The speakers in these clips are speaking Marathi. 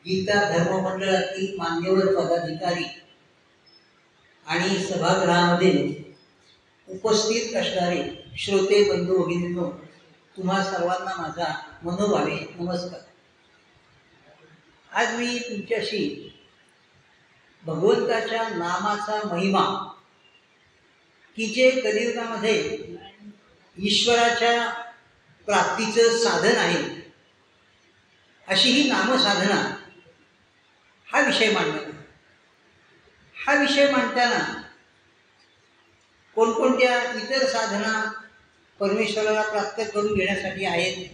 गीता धर्ममंडळातील मान्यवर पदाधिकारी आणि सभागृहामध्ये उपस्थित असणारे श्रोते बंधू भगिनींनो, तुम्हा सर्वांना माझा मनोभावे नमस्कार. आज मी तुमच्याशी भगवंताच्या नामाचा महिमा की जे कलियुगामध्ये ईश्वराच्या प्राप्तीचं साधन आहे, अशी ही नामसाधना हा विषय मांडणार. हा विषय मांडताना कोणकोणत्या इतर साधना परमेश्वराला प्राप्त करून घेण्यासाठी आहेत.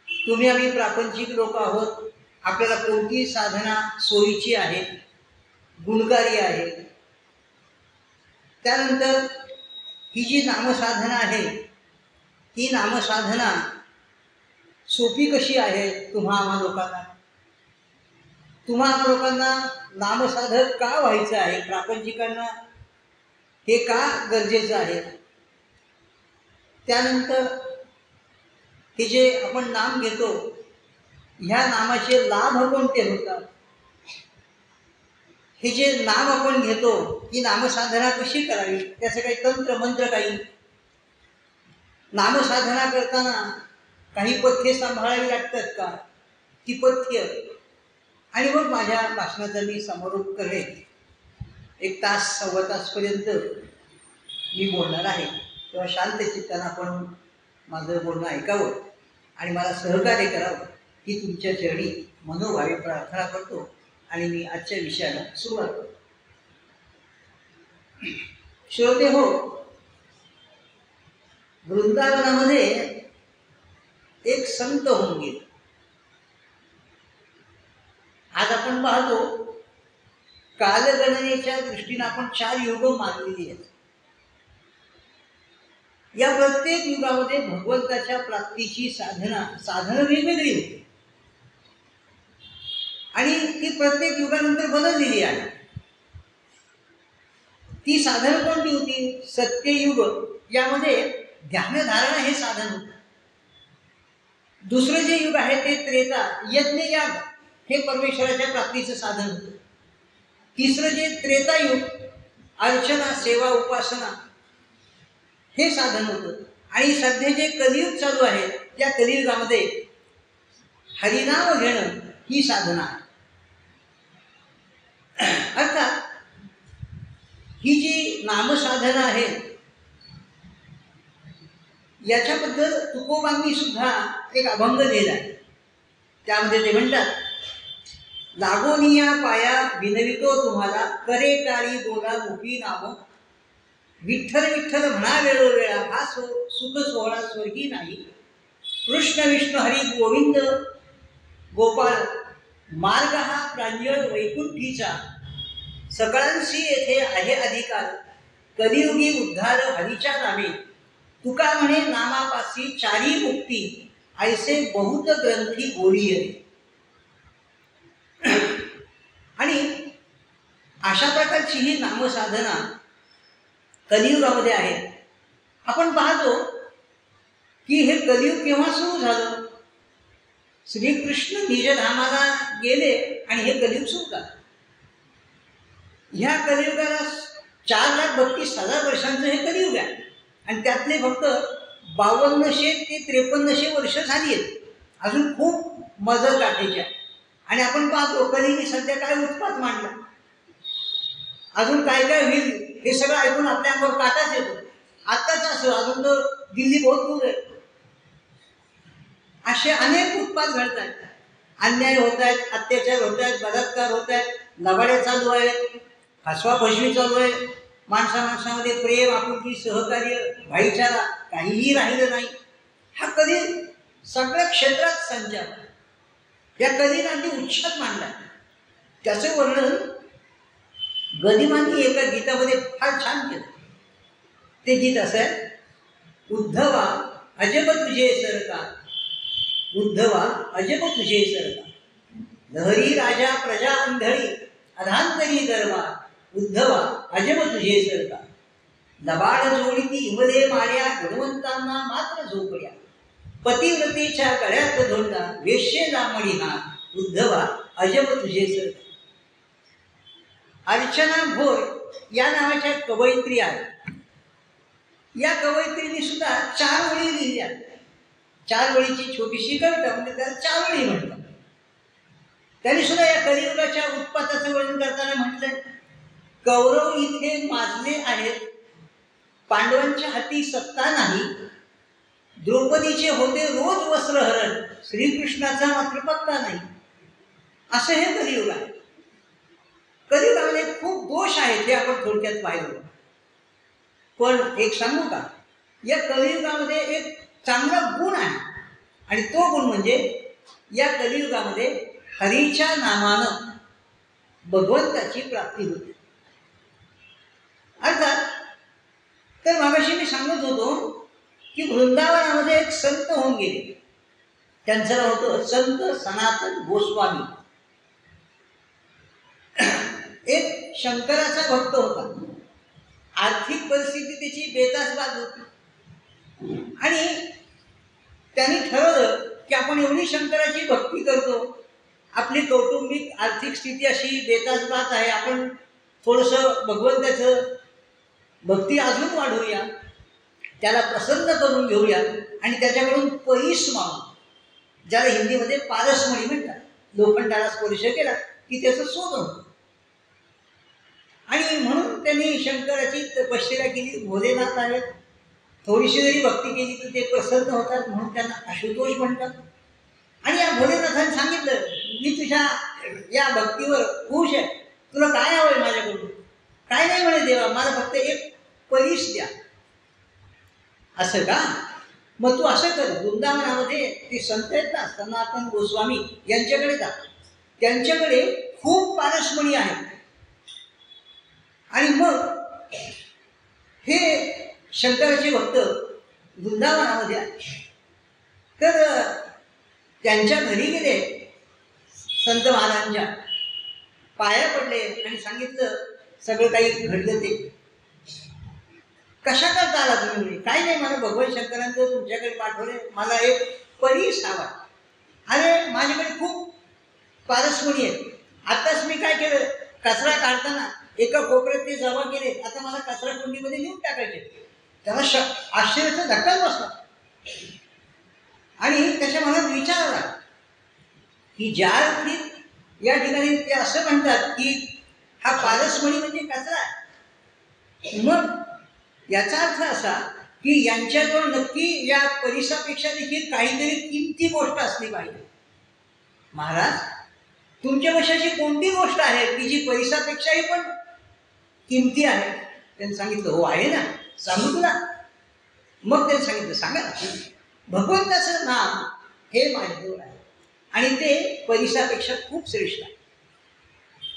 तुम्ही आम्ही प्रापंचिक लोक आहोत, आपल्याला कोणती साधना सोयीची आहे, गुणकारी आहे. त्यानंतर ही जी नामसाधना आहे, ही नामसाधना सोपी कशी आहे तुम्हा आम्हा लोकांना. तुम्हा आम्हा लोकांना नामसाधक का व्हायचं आहे, प्रापंचिकांना हे का गरजेचं आहे. त्यानंतर हे जे आपण नाम घेतो, ह्या नामाचे लाभ कोणते होतात. हे जे नाम आपण घेतो, ही नामसाधना कशी करावी, त्याचं काही तंत्र मंत्र, काही नामसाधना करताना काही पथ्ये सांभाळावी लागतात का, ती पथ्य. आणि मग माझ्या भाषणाचा मी समारोप करेन. 1 तास सव्वा तासपर्यंत मी बोलणार आहे, तेव्हा शांत चित्तानं आपण माझं बोलणं ऐकावं आणि मला सहकार्य करावं ही तुमच्या चरणी मनोभावे प्रार्थना करतो. आणि मी आजच्या विषयाला सुरुवात करतो. श्रोते हो, वृंदावनामध्ये एक संत होऊन गेले. आज आपण पाहतो, कालगणनेच्या दृष्टीने आपण 4 युग मानलेली आहेत. या प्रत्येक युगामध्ये भगवंताच्या प्राप्तीची साधनं वेगवेगळी होती आणि ती प्रत्येक युगानंतर बदललेली आहे. ती साधनं कोणती होती. सत्ययुग, यामध्ये ध्यानधारणा हे साधन होतं. दुसरं जे युग आहे ते त्रेता, यज्ञयाग हे परमेश्वराच्या प्राप्तीचं साधन होतं. तिसरं जे त्रेतायुग, अर्चना, सेवा, उपासना हे साधन होतं. आणि सध्या जे कलियुग चालू आहे, त्या कलियुगामध्ये हरिनाम घेणं ही साधना आहे. अर्थात ही जी नामसाधना आहे, याच्याबद्दल तुकोबांनी सुद्धा एक अभंग लिहिला आहे. त्यामध्ये ते म्हणतात, लागोनिया पाया विनवितो तुम्हाला, करे टाळी बोला मुखी नाम, विठ्ठल विठ्ठल म्हणा वेळोवेळा, हा सुख सोहळा स्वर्गी नाही. कृष्ण विष्णू हरी गोविंद गोपाळ, मार्ग हा प्रांजळ वैकुंठीचा, सकळांशी येथे आहे अधिकार, कलियुगी उद्धार हरीच्या नामे, तुका म्हणे नामापासी चारी मुक्ती, ऐसे बहुत ग्रंथी बोलिये. आणि अशा प्रकारची ही नामसाधना कलियुगामध्ये आहे. आपण पाहतो की हे कलियुग केव्हा सुरू झालं. श्रीकृष्ण निजधामाला गेले आणि हे कलियुग सुरू झालं. ह्या कलियुगाला 4,32,000 वर्षांचं हे कलियुग आहे आणि त्यातले फक्त 5200 ते 5300 वर्ष झाली आहेत. अजून खूप मजल गाठायची. आणि आपण पाहतो कलियुगी सध्या काय उत्पात मांडला, अजून काय काय होईल हे सगळं ऐकून आपल्या अंगावर काटाच येतो. आत्ताच असं, अजून तर दिल्ली बहुत दूर आहे. असे अनेक उत्पात घडत आहेत. अन्याय होत आहेत, अत्याचार होत आहेत, बलात्कार होत आहेत, लबाड्या चालू आहेत, फसवा फसवी चालू आहे. माणसामध्ये प्रेम, आपुलकी, सहकार्य, भाईचारा काहीही राहिलं नाही. हा कधी सगळ्या क्षेत्रात संचार, या कधीने अगदी उच्चात मांडला. त्याचं वर्णन गदिमांनी एका गीतामध्ये फार छान केलं. ते गीत असं आहे, उद्धवा अजब तुझे सरकार, उद्धवा अजब तुझे सरकार, लहरी राजा प्रजा अंधळी, अधांतरी दरबार, उद्धवा अजब तुझे सरकार, लबाड जोडीती इमले माड्या, गुणवंतांना मात्र झोपड्या, पतिव्रतेच्या गळ्यात धोंडा, वेश्येला मळी हात, उद्धवा अजब तुझे सर. अर्चना भोर या नावाच्या कवयित्री आहेत. या कवयित्रीने सुद्धा 4 ओळी लिहिल्या. 4 ओळीची छोटीशी कविता म्हणजे त्याला 4 ओळी म्हणतात. त्यांनी सुद्धा या कलियुगाच्या उत्पाताचं वर्णन करताना म्हटलंय, कौरव इथे माजले आहेत, पांडवांच्या हाती सत्ता नाही, द्रौपदीचे होते रोज वस्त्रहरण, श्रीकृष्णाचा मात्र पत्ता नाही. असं हे कलियुग आहे. कलियुगामध्ये खूप दोष आहेत हे आपण थोडक्यात पाहिलं. पण एक सांगू का, या कलियुगामध्ये एक चांगला गुण आहे आणि तो गुण म्हणजे या कलियुगामध्ये हरीच्या नामानं भगवंताची प्राप्ती होते. अर्थात तर मागाशी मी सांगत होतो की वृंदावनामध्ये एक संत होऊन गेले. त्यांचं नाव होतं संत सनातन गोस्वामी. एक शंकराचा भक्त होता. आर्थिक परिस्थिती त्याची बेतासबाज होती आणि त्यांनी ठरवलं की आपण एवढी शंकराची भक्ती करतो, आपली कौटुंबिक आर्थिक स्थिती अशी बेतासबाज आहे, आपण थोडंसं भगवंताचं भक्ती अजून वाढवूया, त्याला प्रसन्न करून घेऊया आणि त्याच्याकडून परीस मागू, ज्याला हिंदीमध्ये पारसमणी म्हणतात. लोखंडाला स्पर्श केला की त्याचं सोनं होतं. आणि म्हणून त्यांनी शंकराची तपश्चर्या केली. भोलेनाथ आहेत, थोडीशी जरी भक्ती केली तर ते प्रसन्न होतात, म्हणून त्यांना आशुतोष म्हणतात. आणि या भोलेनाथाने सांगितलं, मी तुझ्या या भक्तीवर खुश आहे, तुला काय हवंय माझ्याकडून? काय नाही म्हणे देवा, मला फक्त एक परीस द्या. असं का? मग तू असं कर, वृंदावनामध्ये ते संत आहेत ना सनातन गोस्वामी, यांच्याकडे जा. त्यांच्याकडे खूप पारसमणी आहेत. आणि मग हे शंकराचे भक्त वृंदावनामध्ये आले. तर त्यांच्या घरी गेले, संत महाराजांच्या पाया पडले आणि सांगितलं सगळं काही घडलं ते. कशा करता आला तुम्ही? काय नाही, मला भगवान शंकरांचं तुमच्याकडे पाठवले, मला एक परीस हवा. अरे माझ्याकडे खूप पारसमणी आहेत. आताच मी काय केलं, कचरा काढताना एका कोपऱ्यात ते जमा केले, आता मला कचरा कुंडीमध्ये नेऊन टाकायचे. त्याला आश्चर्याचा धक्काच बसला आणि त्याच्या मनात विचार आला की ज्या अर्थी या ठिकाणी ते असं म्हणतात की हा पारसमणी म्हणजे कचरा आहे, मग याचा अर्थ असा की यांच्याजवळ नक्की या परिसापेक्षा देखील काहीतरी किमती गोष्ट असली पाहिजे. महाराज, तुमच्या वशाची कोणती गोष्ट आहे की जी पैसापेक्षाही पण किमती आहे? त्यांनी सांगितलं, हो आहे ना, सांगू तुला. मग त्यांनी सांगितलं, सांगा ना. भगवंताचं नाम हे माझ्याजवळ आहे आणि ते पैसापेक्षा खूप श्रेष्ठ आहे.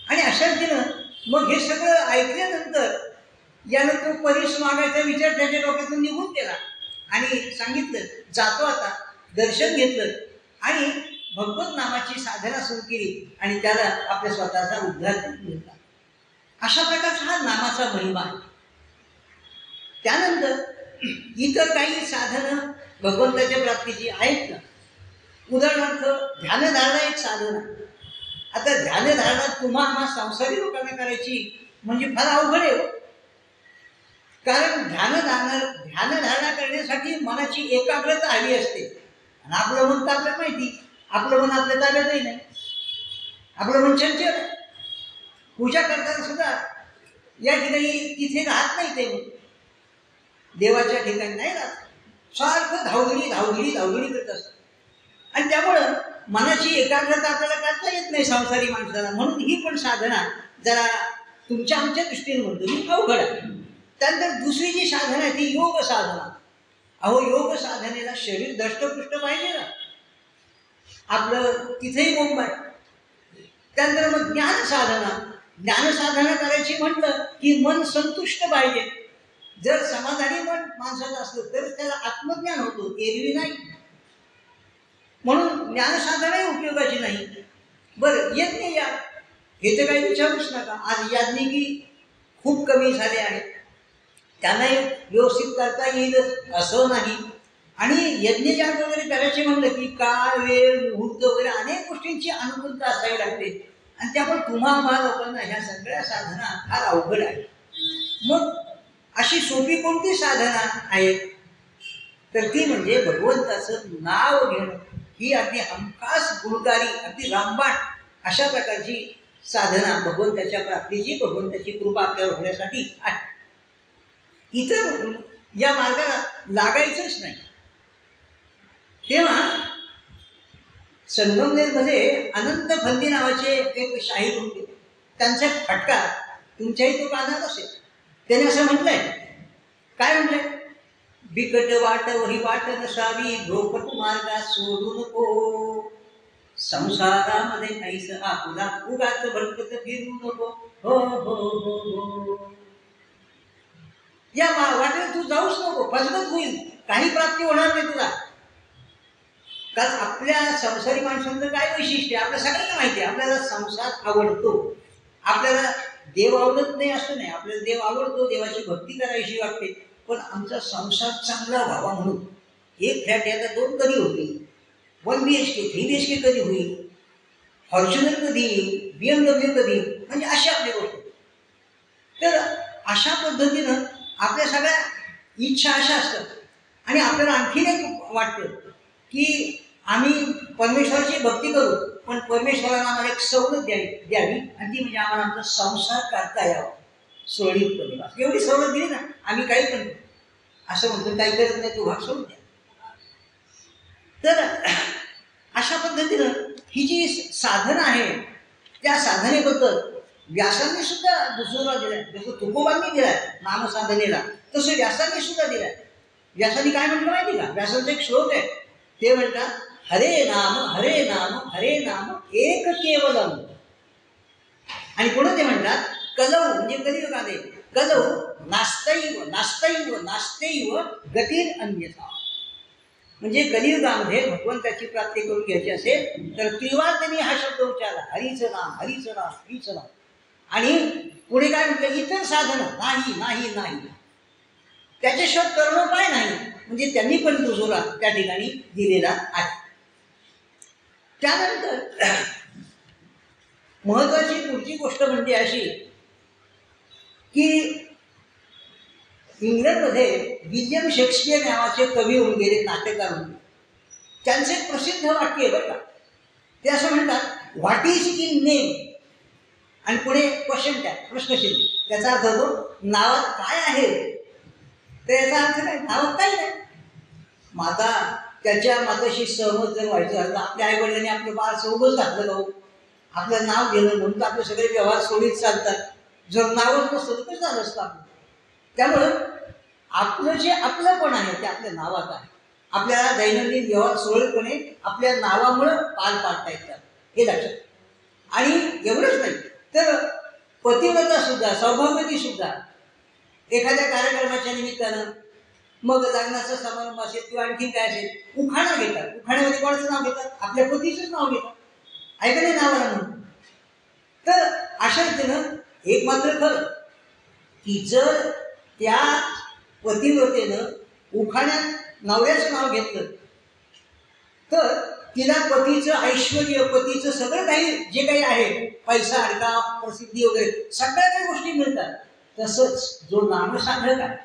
आणि अशा रीतीनं मग हे सगळं ऐकल्यानंतर यानं तो परीस मागायचा विचार त्याच्या डोक्यातून निघून गेला आणि सांगितलं, जातो आता. दर्शन घेतलं आणि भगवत नामाची साधना सुरू केली आणि त्याला आपल्या स्वतःचा उद्धार घेतला. अशा प्रकारचा हा नामाचा महिमा आहे. त्यानंतर इतर काही साधनं भगवंताच्या प्राप्तीची आहेत ना. उदाहरणार्थ ध्यानधारणा एक साधन आहे. आता ध्यानधारणा तुम्हाला संसारी लोकांना करायची म्हणजे फार अवघड आहे. कारण ध्यानधारणा करण्यासाठी मनाची एकाग्रता हवी असते. आणि आपलं मन तर आपल्याला माहिती, आपलं मन आपल्या ताब्यातही नाही. आपलं मन चंचल आहे. पूजा करताना सुद्धा या ठिकाणी तिथे राहत नाही. ते देवाच्या ठिकाणी नाही राहत, सारखं धावधडी करत असतं. आणि त्यामुळं मनाची एकाग्रता आपल्याला करता येत नाही संसारी माणसाला. म्हणून ही पण साधना जरा तुमच्या आमच्या दृष्टीने म्हणतो मी अवघड आहे. त्यानंतर दुसरी जी साधना आहे ती योग साधना. अहो, योग साधनेला शरीर दष्टपुष्ट पाहिजे ना, आपलं तिथेही बोंब आहे. त्यानंतर मग ज्ञान साधना करायची म्हटलं की मन संतुष्ट पाहिजे. जर समाधानी मन माणसाचं असलं तर त्याला आत्मज्ञान होतो, एरवी नाही. म्हणून ज्ञानसाधनाही उपयोगाची नाही. बरं, येत नाही या, हे तर काही विचारूच नका. आज याज्ञिकी खूप कमी झाले आहेत, त्यांनाही व्यवस्थित करता येईल असं नाही. आणि यज्ञयाग वगैरे करायचे म्हणलं की काळ वेळ मुहूर्त वगैरे अनेक गोष्टींची अनुकूलता असावी लागते आणि त्यामुळे तुम्हा लोकांना ह्या सगळ्या साधना फार अवघड आहे. मग अशी सोपी कोणती साधना आहे तर ती म्हणजे भगवंताचं नाव घेणं. ही अगदी हमखास गुणकारी अगदी रामबाण अशा प्रकारची साधना भगवंताच्या प्राप्तीची भगवंताची कृपा आपल्यावर होण्यासाठी आहे. इतर या मार्गाला लागायचंच नाही. तेव्हा संगमनेरमध्ये अनंत फंदी नावाचे एक शाहीर होते. त्यांचा फटका तुमच्याही तो कानात असेल. त्याने असं म्हटलंय, काय म्हटलंय, बिकट वाट वही वाट नसावी धोपट मार्गात सोडू नको, संसारामध्ये काहीच आपुला उगाच भटकत फिरू नको. हो हो हो हो, या वाटेवर तू जाऊच नको, फसगत होईल, काही प्राप्ती होणार नाही तुला. कारण आपल्या संसारी माणसांचं काय वैशिष्ट्य आपल्या सगळ्यांना माहिती आहे. आपल्याला संसार आवडतो, आपल्याला देव आवडत नाही असं नाही. आपल्याला देव आवडतो, देवाची भक्ती करायची वाटते, पण आमचा संसार चांगला व्हावा म्हणून एक फ्लॅट याचा 2 कधी होतील, 1 BHK 3 BHK कधी होईल, फॉर्च्युनर कधी येईल, BMW कधी, म्हणजे अशी आपली गोष्ट. तर अशा पद्धतीनं आपल्या सगळ्या इच्छा अशा असतात. आणि आपल्याला आणखीन एक वाटतं की आम्ही परमेश्वराची भक्ती करू, पण परमेश्वराला आम्हाला एक सवलत द्यावी आणि ती म्हणजे आम्हाला आमचा संसार करता यावा सुरळीतपणे. एवढी सवलत दिली ना आम्ही काही पण असं म्हणतो, काही करत नाही तू भाग सोडून द्या. तर अशा पद्धतीनं ही जी साधना आहे त्या साधनेबद्दल व्यासांनी सुद्धा दुसरा दिलाय. जसं तुकोबांनी दिलाय नामसाधनेला, तसं व्यासांनी सुद्धा दिलाय. व्यासांनी काय म्हटलं माहिती का, व्यासांचा एक श्लोक आहे. ते म्हणतात, हरे नाम हरे नाम हरे नाम एक केवलम. आणि पुढे ते म्हणतात, कलौ म्हणजे कलियुगाने कलौ नास्तैव नास्तैव नास्तैव गतीर अन्यथा. म्हणजे कलियुगामध्ये भगवंताची प्राप्ती करून घ्यायची असेल तर त्रिवार त्यांनी हा शब्द उच्चारला, हरीचं नाम हरीचं नाम हरीचं नाम. आणि पुढे काय म्हटलं, इतर साधन नाही नाही नाही, त्याच्याशिवाय कर्मोपाय नाही. म्हणजे त्यांनी पण दुजोरा त्या ठिकाणी दिलेला आहे. त्यानंतर महत्वाची पुढची गोष्ट म्हणजे अशी की इंग्लंडमध्ये विल्यम शेक्सपियर नावाचे कवी होऊन गेले, नाट्यकार होऊन गेले. त्यांचं एक प्रसिद्ध वाक्य आहे बरं का. ते असं म्हणतात, व्हॉट इज इन नेम, आणि पुढे क्वेश्चन टॅग प्रश्नचिन्ह. त्याचा अर्थ होतो नावात काय आहे. तर याचा अर्थ काय, नावात काही नाही. माता त्याच्या माताशी सहमत जर व्हायचं झालं, आपल्या आई वडिलांनी आपलं बाळ सोबत घातलं जाऊ, आपलं नाव घेणं म्हणून आपले सगळे व्यवहार सोडीत चालतात. जर नावच नसतं तर झालं असतं आपलं. त्यामुळं आपलं जे आपलंपण आहे ते आपल्या नावात आहे. आपल्याला दैनंदिन व्यवहार सुरळीतपणे आपल्या नावामुळं पार पाडता येतात, हे लक्षात. आणि एवढंच नाही तर पतिव्रता सुद्धा सौभाग्यवती सुद्धा एखाद्या कार्यक्रमाच्या निमित्तानं, मग लग्नाचा समारंभ असेल किंवा आणखी काय असेल, उखाणा घेतात. उखाण्यामध्ये कोणाचं नाव घेतात, आपल्या पतीचंच नाव घेतात, ऐकले नावाला म्हणून. तर अशा रीतीनं एक मात्र खरं की जर त्या पतिव्रतेनं उखाण्यात नवऱ्याचं नाव घेतलं तर तिला पतीचं ऐश्वर्य, पतीचं सगळं काही जे काही आहे, पैसा अडका प्रसिद्धी वगैरे सगळ्या काही गोष्टी मिळतात. तसंच जो नामसाधक आहे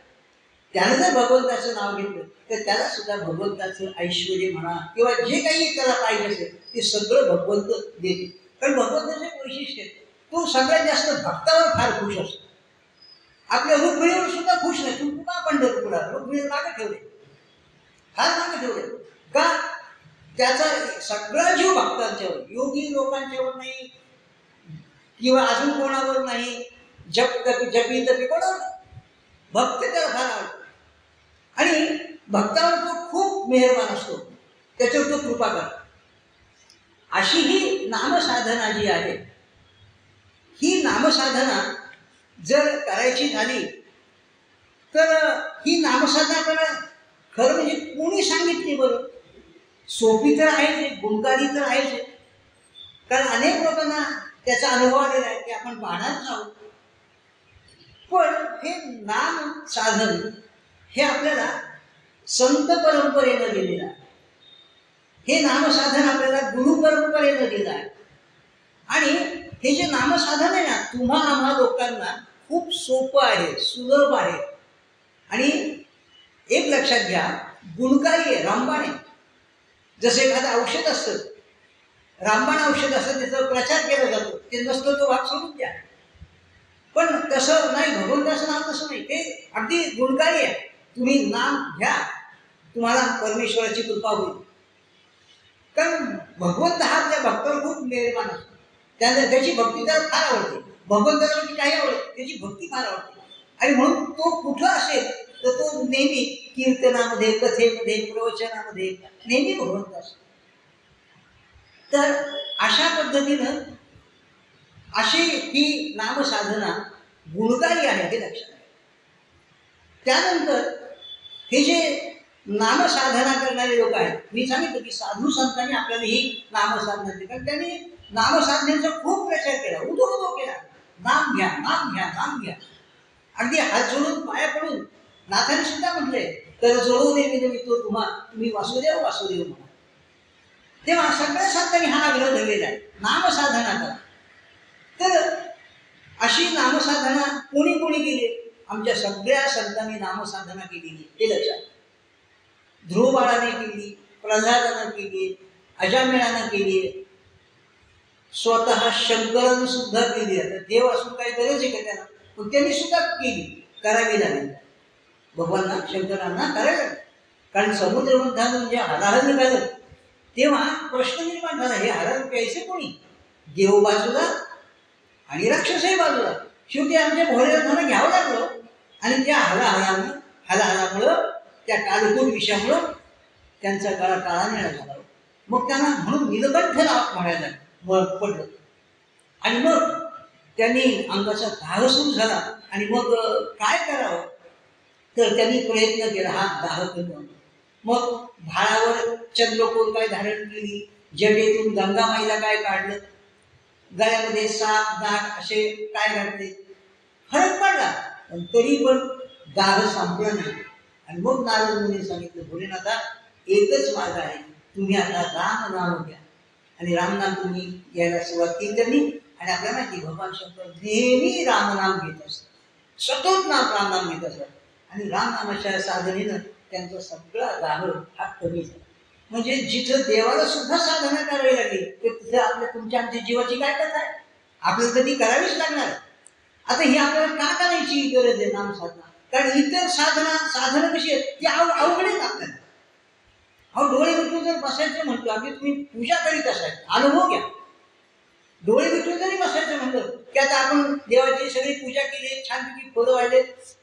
त्यानं जर भगवंताचं नाव घेतलं तर त्याला सुद्धा भगवंताचं ऐश्वर्य म्हणा किंवा जे काही त्याला पाहिजे असेल ते सगळं भगवंत देते. कारण भगवंताचं एक वैशिष्ट्य आहे, तो सगळ्यात जास्त भक्तावर फार खुश असतो. आपल्या रुक्मिणीवर सुद्धा खुश नाही. तू का पंढरपूरला रुक्मिणी मागे ठेवले, फार मागे ठेवले का, त्याचा सगळा जीव भक्तांच्यावर, योगी लोकांच्यावर नाही किंवा अजून कोणावर नाही, जपी तपी कोणावर, भक्त त्याला फार आवडतो. आणि भक्तावर तो खूप मेहरबान असतो, त्याच्यावर तो कृपा करतो. अशी ही नामसाधना जी आहे, ही नामसाधना जर करायची झाली तर ही नामसाधना खरं म्हणजे कोणी सांगितली बरं. सोपी तर आहेच, गुणकारी तर आहेच, कारण अनेक लोकांना त्याचा अनुभव आलेला आहे की आपण पाहणारच आहोत. पण हे नाम साधन हे आपल्याला संत परंपरेनं दिलेलं आहे. हे नामसाधन आपल्याला गुरु परंपरेनं दिलं आहे. आणि हे जे नामसाधन आहे ना, तुम्हा आम्हा लोकांना खूप सोपं आहे, सुलभ आहे. आणि एक लक्षात घ्या, गुणकारी आहे, रामबाण आहे. जसं एखादं औषध असतं, रामबाण औषध असतं, त्याचा प्रचार केला जातो, ते नसतं तो भाग सोडून द्या. पण तसं नाही, भगवंताचं नाम तसं नाही, ते अगदी गुणकारी आहे. तुम्ही नाम घ्या, तुम्हाला परमेश्वराची कृपा होईल. कारण भगवंत हा आपल्या भक्तावर खूप मेहरबान असतो. त्याची भक्ती त्याला फार आवडते. भगवंताला काही आवडते, त्याची भक्ती फार आवडते. आणि म्हणून तो कुठं असेल तर तो नेहमी कीर्तनामध्ये, कथेमध्ये, प्रवचनामध्ये नेहमी भगवंत असतो. तर अशा पद्धतीनं अशी ही नामसाधना गुणकारी आहे, हे लक्षात आहे. त्यानंतर हे जे नामसाधना करणारे लोक आहेत, मी सांगितलं की साधू संतांनी आपल्याला ही नामसाधना दिली, कारण त्यांनी नामसाधनेचा खूप प्रचार केला, उदो केला. नाम घ्या, नाम घ्या, नाम घ्या. अगदी हात जोडून, पाया पडून नाथांनी सुद्धा म्हटलंय, तर जोडू दे विनवितो तुम्हा, तुम्ही वासुदेव वासुदेव म्हणा. तेव्हा सगळ्या संतांनी हा आग्रह धरलेला आहे, नामसाधना करा. तर अशी नामसाधना कोणी कोणी केली? आमच्या सगळ्या संतांनी नामसाधना केलेली, हे लक्षात. ध्रुव बाळाने केली, प्रल्हादानं केली, अजामिळानं केली, स्वतः शंकरानं सुद्धा केली. आता देव असून काही गरज आहे का त्याला? पण त्यांनी सुद्धा केली, करावी लागली. भगवानना, शंकरांना करायला लागली. कारण समुद्र मंथनातून जे हलाहल निघालं तेव्हा प्रश्न निर्माण झाला, हे हरण प्यायचे कोणी? देव बाजूला आणि राक्षसही बाजूला. शेवटी आमच्या भोलेनाथांना घ्यावं लागलं. आणि त्या हलाहलामुळं, त्या कालकूट विषयामुळं त्यांचा गळा काळा निळा झाला. मग त्यांना म्हणून नीलकंठ नाव म्हणायला पडलं. आणि मग त्यांनी अंगाचा दाह सुरू झाला. आणि मग काय करावं, तर त्यांनी प्रयत्न केला हा दाह करून. मग भाळावर चंद्रकोर काय धारण केली, जटेतून गंगामाईला काय काढलं, गळ्यामध्ये साप नाग असे काय घातले, फरक पडला. पण तरी पण दाह संपला नाही. आणि मग नारद मुनी सांगितलं, भोलेनाथा एकच मार्ग आहे, तुम्ही आता राम नाम घ्या. आणि रामनाम तुम्ही घ्यायला सुरुवात केली त्यांनी. आणि आपल्याला माहिती, भगवान शंकर नेहमी रामनाम घेत असतात, सतत रामनाम घेत असतात. आणि रामनामाच्या साधनेनं त्यांचा सगळा दाह हा कमी झाला. म्हणजे जिथं देवाला सुद्धा साधना करावी लागली, तर तिथं तुमच्या आमच्या जीवाची काय कथा आहे? आपल्याला तर ती करावीच लागणार. आता ही आपल्याला का करायची गरज आहे नामसाधना? कारण इतर साधनं कशी आहेत, ती अवघड आहेत आपल्याला. डोळे मिटून जर बसायचं म्हणतो, आम्ही तुम्ही पूजा करीत असाल, अनुभव घ्या. डोळे मिटून जरी बसायचं म्हणलं की आता आपण देवाची सगळी पूजा केली, छानपैकी फुलं वाढले,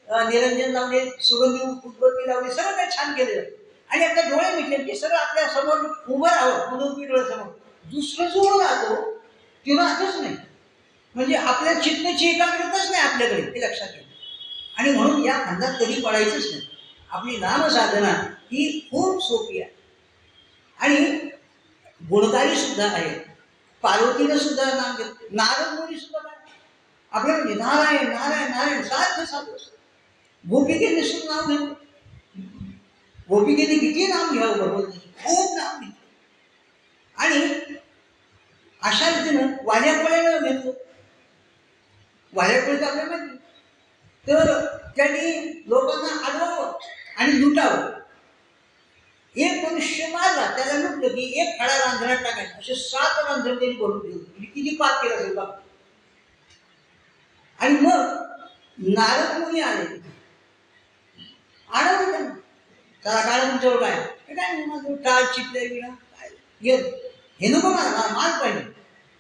निरंजन लावले, सुगंधी उदबत्ती लावली, सगळं काही छान केलेलं. आणि आता डोळे मिटले की सगळं आपल्या समोर उभं राहावं, म्हणून डोळ्यासमोर दुसरं जोड राहतो ते राहतच नाही. म्हणजे आपल्या चित्ताची एकाग्रताच नाही आपल्याकडे, हे लक्षात घ्या. आणि म्हणून या खंडात कधी पडायचंच नाही. आपली नामसाधना ही खूप सोपी आहे आणि गुणकारी सुद्धा आहे. पार्वतीनं सुद्धा नाम घेतलं, नारद मुनी सुद्धा आपल्याला म्हणजे नारायण नारायण नारायण सारखं साधू असतं. गोपिकेने सुद्धा नाव घेतलं, गोपिकेने किती नाम घ्यावं भगवंताचं, खूप नाम घेतलं. आणि अशा रीतीनं वाऱ्यापळेनं घेतलं. वाऱ्यापळेचं आपल्याला माहिती, तर त्यांनी लोकांना अडवावं आणि लुटावं. एक मनुष्य मारला, त्याला लुटलं की एक खडा रांजणात टाकायचा, असे 7 रांजण त्यांनी भरून ठेवले. किती पाप केला असेल बाबा. आणि मग नारद मुनी आले, अडवलं त्यांना. त्याला काय तुमच्यावर काय माझं टाळ चिपले विना काय घे, हे नको मला मार पाहिजे.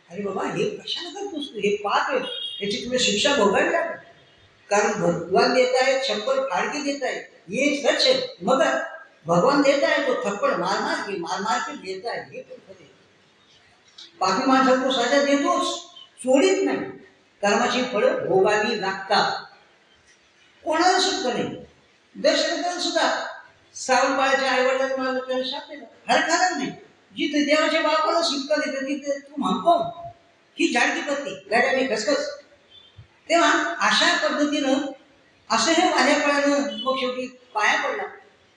अरे बाबा, हे कशाला करतोस तू, हे पाप आहे, याची तुला शिक्षा भोगावी लागेल. कारण भगवान देत आहेत, 100 फाडके देत आहेत, हे सच आहे. मग भगवान देत आहे, तो थप्पड मार के देत आहे, हे पण खरे. पापी माणसाला तो सजा देतोच, सोडित नाही. कर्माची फळं भोगावी लागतात, कोणाला सुद्धा नाही. दशरथाला सुद्धा सावंतबाळाच्या आईवडिलांनी मला त्याला शाप दिला, हरखाला नाही. जिथे देवाच्या बापाला सुटका देते तिथे तू म्हणतो ही झाडकी पत्ती गाड्याने खसखस. तेव्हा अशा पद्धतीनं असं हे वाऱ्यापळानं मग शेवटी पाया पडला.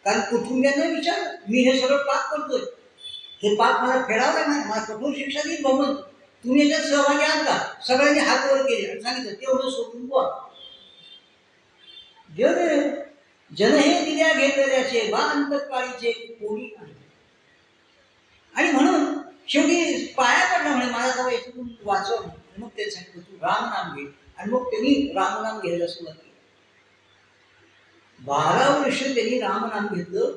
कारण कुटुंबियांना विचार, मी हे सगळं पाप करतोय, हे पाप मला फेडावं नाही, मला कठोर शिक्षा देईल भगवंत, तुम्ही याच्यात सहभागी आहात का? सगळ्यांनी हात वर केले आणि सांगितलं तेवढं सोडून बुवा. जन हे दिल्या घेतल्याचे बा अंतकाळीचे कोणी नाही. आणि म्हणून शेवटी पाया पडला म्हणे मला जवळ याच्यातून वाचव. मग ते सांगितलं तू रामनाम घे. आणि मग त्यांनी रामनाम घ्यायला सुरुवात केली. 12 वर्ष त्यांनी रामनाम घेतलं.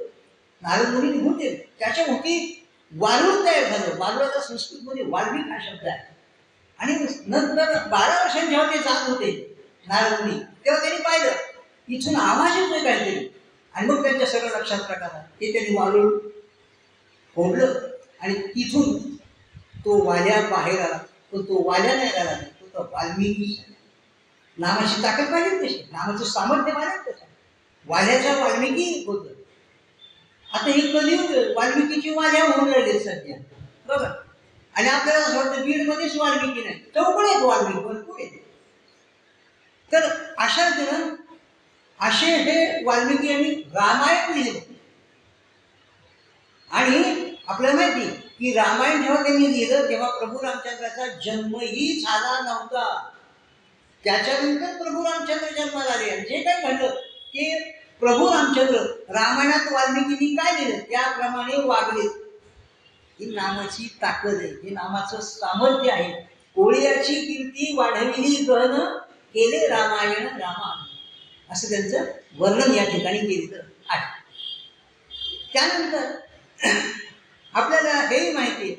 नारद मुनी निघून गेले. त्याच्या होती वारुळ तयार झालं. वारुळाचा संस्कृतमध्ये वाल्मिक हा शब्द आहे. आणि नंतर 12 वर्षांनी जेव्हा ते जात होते नारद मुनी, तेव्हा त्यांनी पाहिलं इथून आवाज येतोय काहीतरी. आणि मग त्यांच्या सगळं लक्षात प्रकार ते त्यांनी वारुळ फोडलं आणि तिथून तो वाल्या बाहेर आला. पण तो वाल्या नाही आला, तो वाल्मिकी. नामाची ताकद पाहिजे कशी, नामाचं सामर्थ्य पाहिजे कसं. वाल्याचा वाल्मिकी होत. आता हे कलियुग वाल्मिकीची वाल्या होऊन राहिले सध्या बघा. आणि आपल्याला असं वाटतं बीडमध्येच वाल्मिकी नाही, चौकड आहेत वाल्मिकी भरपूर येते. तर अशा जण असे हे वाल्मिकी यांनी रामायण लिहिलं. आणि आपल्याला माहिती की रामायण जेव्हा त्यांनी लिहिलं तेव्हा प्रभू रामचंद्राचा जन्मही झाला नव्हता. त्याच्यानंतर प्रभू रामचंद्र जन्माला आले. आणि जे काही घडलं ते प्रभू रामचंद्र रामायणात वाल्मिकींनी काय लिहिलं त्याप्रमाणे वागले. ही नामाची ताकद आहे, हे नामाचं सामर्थ्य आहे. कोळ्याची कीर्ती वाढविली गहन केले रामायण रामा, असं त्यांचं वर्णन या ठिकाणी केलेलं आहे. त्यानंतर आपल्याला हेही माहिती आहे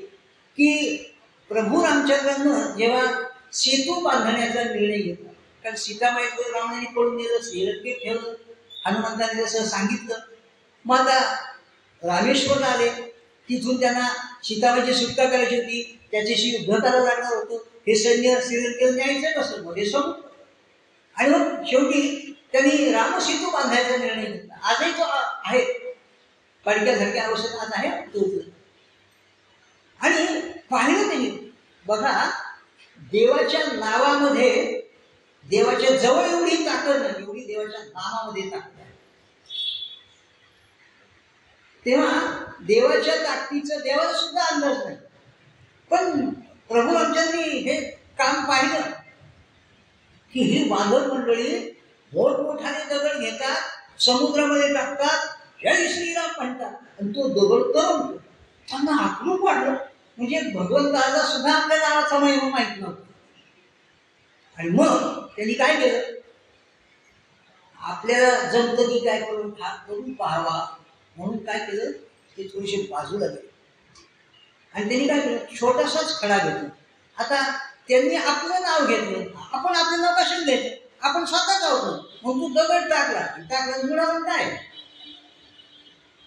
की प्रभू रामचंद्रांनं जेव्हा सेतू बांधण्याचा निर्णय घेतला, कारण सीतामाईचं रावणाने पळून दिलं, श्रीरंगेत ठेवलं, हनुमंताने जसं सांगितलं. मग आता रामेश्वरला आले, तिथून त्यांना सीतामाईची सुटका करायची होती, त्याच्याशी युद्ध करायला लागणार होतं. हे सैन्य श्रीलंकेला न्यायचं कसं, मध्ये समुद्र. आणि मग शेवटी त्यांनी रामसेतू बांधायचा निर्णय घेतला. आजही तो आहे, पडक्यासारखी अवस्थेत आज आहे तो. आणि पाहिलं त्यांनी बघा, देवाच्या नावामध्ये देवाच्या जवळ एवढी ताकद नाही, एवढी देवाच्या नामामध्ये ताकद आहे. तेव्हा देवाच्या ताकदीचं देवाला सुद्धा अंदाज नाही. पण प्रभू रामचंद्रांनी हे काम पाहिलं की ही वानर मंडळी मोठमोठाने दगड घेतात, समुद्रामध्ये टाकतात, जय श्रीराम म्हणतात. आणि तो दगड करून त्यांना आकलून वाटलं, म्हणजे भगवंताला सुद्धा आपल्या नावाचा महिमा माहित नव्हता. आणि मग त्यांनी काय केलं, आपल्याला जमतं की काय करून करून पाहावा म्हणून काय केलं, ते थोडीशी बाजूला गेले. आणि त्यांनी काय केलं, छोटासाच खडा घेतला. आता त्यांनी आपलं नाव घेतलं, आपण आपलं नाव कशाला घ्यायचं, आपण स्वतःच आहोत. मग तू दगड टाकला, टाकला मिळालं काय,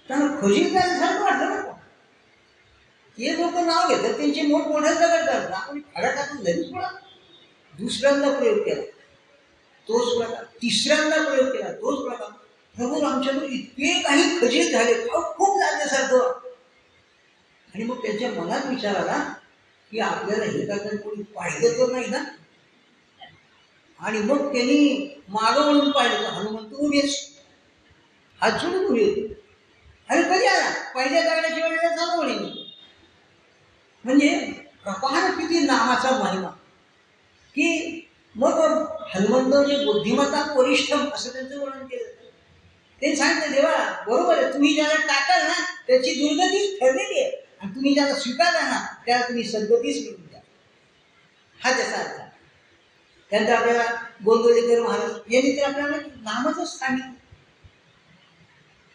त्यांना खजीर झाल्यासारखं वाटलं बरं का. हे लोक नाव घेतात, त्यांचे मोठमोठे दगड टाकतात, आपण खडा टाकून लगेच पडा. दुसऱ्यांदा प्रयोग केला तोच प्रकार, तिसऱ्यांदा प्रयोग केला तोच प्रकार. प्रभू रामचंद्र इतके काही खजीर झाले, खूप लागल्यासारखं. आणि मग त्यांच्या मनात विचार आला की आपल्याला हे करताना कोणी पाहिलं तर नाही ना. आणि मग त्यांनी मागं वळून पाहिलं तर हनुमंत उभेच, हात सोडून उभे होते. अरे कधी आला, पहिल्या दगडाच्या वेळेला जातो म्हणे. म्हणजे कपाळ किती नामाचा महिमा. की मग हनुमंत म्हणजे बुद्धिमत्ता वरिष्ठम असं त्यांचं वर्णन केलं. त्यांनी सांगितलं देवा बरोबर आहे, तुम्ही ज्याला टाकाल ना त्याची दुर्गतीच ठरलेली आहे, आणि तुम्ही ज्याला स्वीकारला ना त्याला तुम्ही सद्गतीच मिळून द्या. हा त्याचा अर्थ. त्यानंतर आपल्याला गोंदवलेकर महाराज यांनी तर आपल्याला नामच सांगितलं,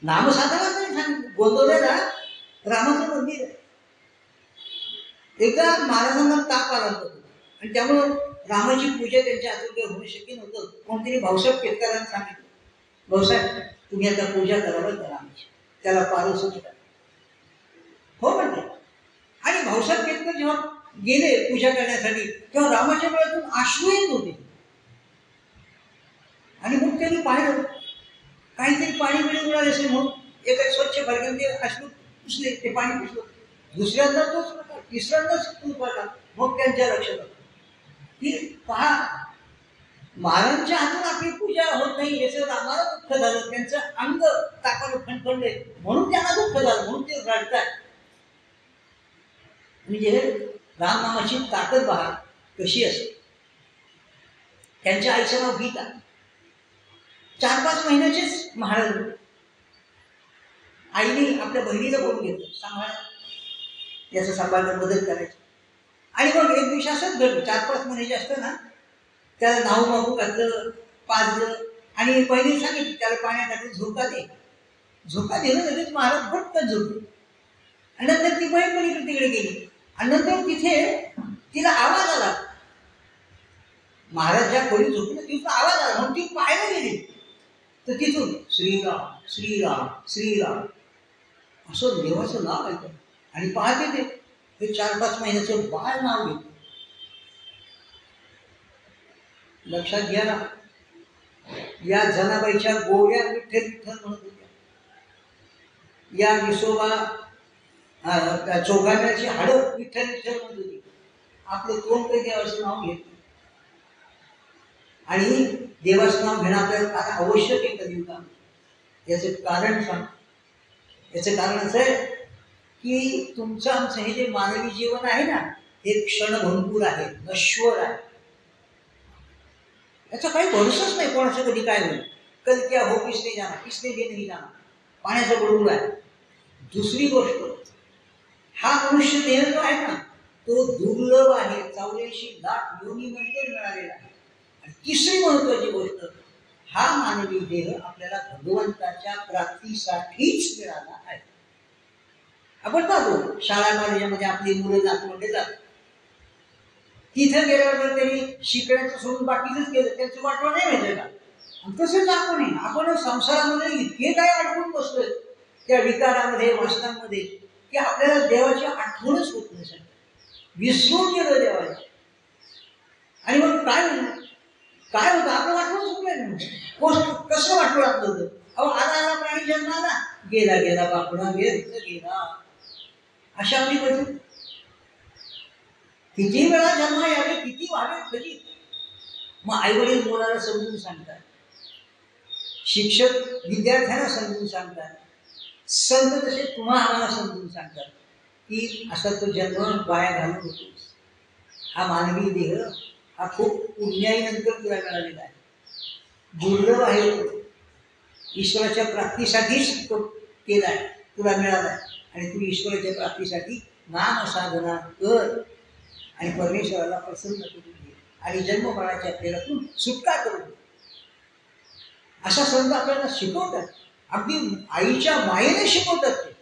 नाम साधना सांगितलं. गोंदवलेला रामाचं मंदिर आहे. एकदा महाराजांना ताप आला होता आणि त्यामुळं रामाची पूजा त्यांच्या हातून काही होऊ शक्य नव्हतं. म्हणून त्यांनी भाऊसाहेब केतकरांना सांगितलं, भाऊसाहेब तुम्ही आता पूजा करावं त्या रामाची, त्याला पारस नका. हो म्हणते. आणि भाऊसाहेब केतकर जेव्हा गेले पूजा करण्यासाठी तेव्हा रामाच्या डोळ्यातून अश्रू येत होते. आणि मग त्यांनी पाहिलं काहीतरी पाणी पिणी उडाले असेल म्हणून एका स्वच्छ फडक्याने ते अश्रू पुसले, ते पाणी पुसलं. दुसऱ्यांदा तोच प्रकार, तिसऱ्यांदाच तोच प्रकार. मग त्यांच्या लक्षात आलं की पहा महाराजांच्या हातून आपली पूजा होत नाही याचं आम्हाला दुःख दुःख झालं, त्यांचं अंग तापानं फणफणले, म्हणून त्यांना दुःख झालं, म्हणून ते रडतात. म्हणजे रामनामाची ताकद पहा कशी असते. त्यांच्या आईचं नाव गीता. 4-5 महिन्याचेच महाराज. आईने आपल्या बहिणीला बोलून घेतलं, सांभाळा, याचं सांभाळण्यात मदत करायची. आणि मग एक दिवशी असंच घडलं, 4-5 महिन्याचे असतं ना, त्याला नाव मागू घातलं, पाजलं आणि बहिणीने सांगितलं त्याला पाण्यात टाकून झोका दे. झोका दिलं, लगेच महाराज भटकन झोपले. आणि नंतर ती बहीण पण इकडे तिकडे गेली आणि नंतर तिथे तिला आवाज आला. महाराज ज्या खोलीत झोपले तिचा आवाज आला, म्हणून ती पाहायला गेली. तर तिथून श्रीराम श्रीराम श्रीराम असं देवाचं नाव ऐकलं आणि पाहते ते हे 4-5 महिन्याचं बाळ नाव घेत. लक्षात घ्या ना, या जनाबाईच्या गोड्या विठ्ठल विठ्ठल म्हणत होत्या. या विसोबा चोगाड्याची हाडं विठ्ठल विठ्ठल म्हणत होती. आपलं तोंड काही देवाचं नाव घेत आणि देवाचं नाव घेणं आपल्याला काय आवश्यक आहे कधी का. याचं कारण सांग. याचं कारण असं आहे की तुमचं आमचं हे जे मानवी जीवन आहे ना, हे क्षणभंगूर आहे, नश्वर आहे. याचा काही भरोसाच नाही, कोणाचं कधी काय होईल. कल क्या हो किसने जाना, किसने दे नाही जाना, पाण्याचा बरोबर आहे. दुसरी गोष्ट, हा मनुष्य देह जो आहे ना, तो दुर्लभ आहे, 84 लाख योनीनंतर मिळालेला आहे. आणि तिसरी महत्वाची गोष्ट, हा मानवी देह आपल्याला भगवंताच्या प्राप्तीसाठीच मिळाला आहे. आपण पाहतो शाळा कॉलेजामध्ये आपली मुलं नातवंडे जातात, तिथं गेल्यावर त्यांनी शिकण्याचं सोडून बाकीचंच केलं, त्यांचं वाटवा नाही माहिती का. तसंच आपण संसारामध्ये इतके काय अडकून बसतोय त्या विकारामध्ये, वासनांमध्ये, की आपल्याला देवाची आठवणच होत नाही. विसरून गेलो देवाची. आणि मग काय होतं, आपलं वाटवं चुकलं. कसं वाटवं आपलं होतं. अहो आला प्राणी जन्म आला, गेला गेला बापुडा गेला. अशा आपली पद्धत. किती वेळा जन्म यावे, किती व्हावे कधी. मग आईवडील मुलाला समजून सांगतात, शिक्षक विद्यार्थ्यांना समजून सांगतात, संत तसे तुम्हा आम्हाला समजून सांगतात की असा तो जन्म वाया घालून होतोस. हा मानवी देह हा खूप पुण्याईनंतर तुला मिळालेला आहे, दुर्लभ आहे. ईश्वराच्या प्राप्तीसाठीच तो केला आहे, तुला मिळाला आहे. आणि तू ईश्वराच्या प्राप्तीसाठी नाम साधना कर आणि परमेश्वराला प्रसन्न करून घे आणि जन्ममरणाच्या फेऱ्यातून सुटका करून घे. अशा संत आपल्याला शिकवतात, अगदी आईच्या मायेने शिकवतात. ते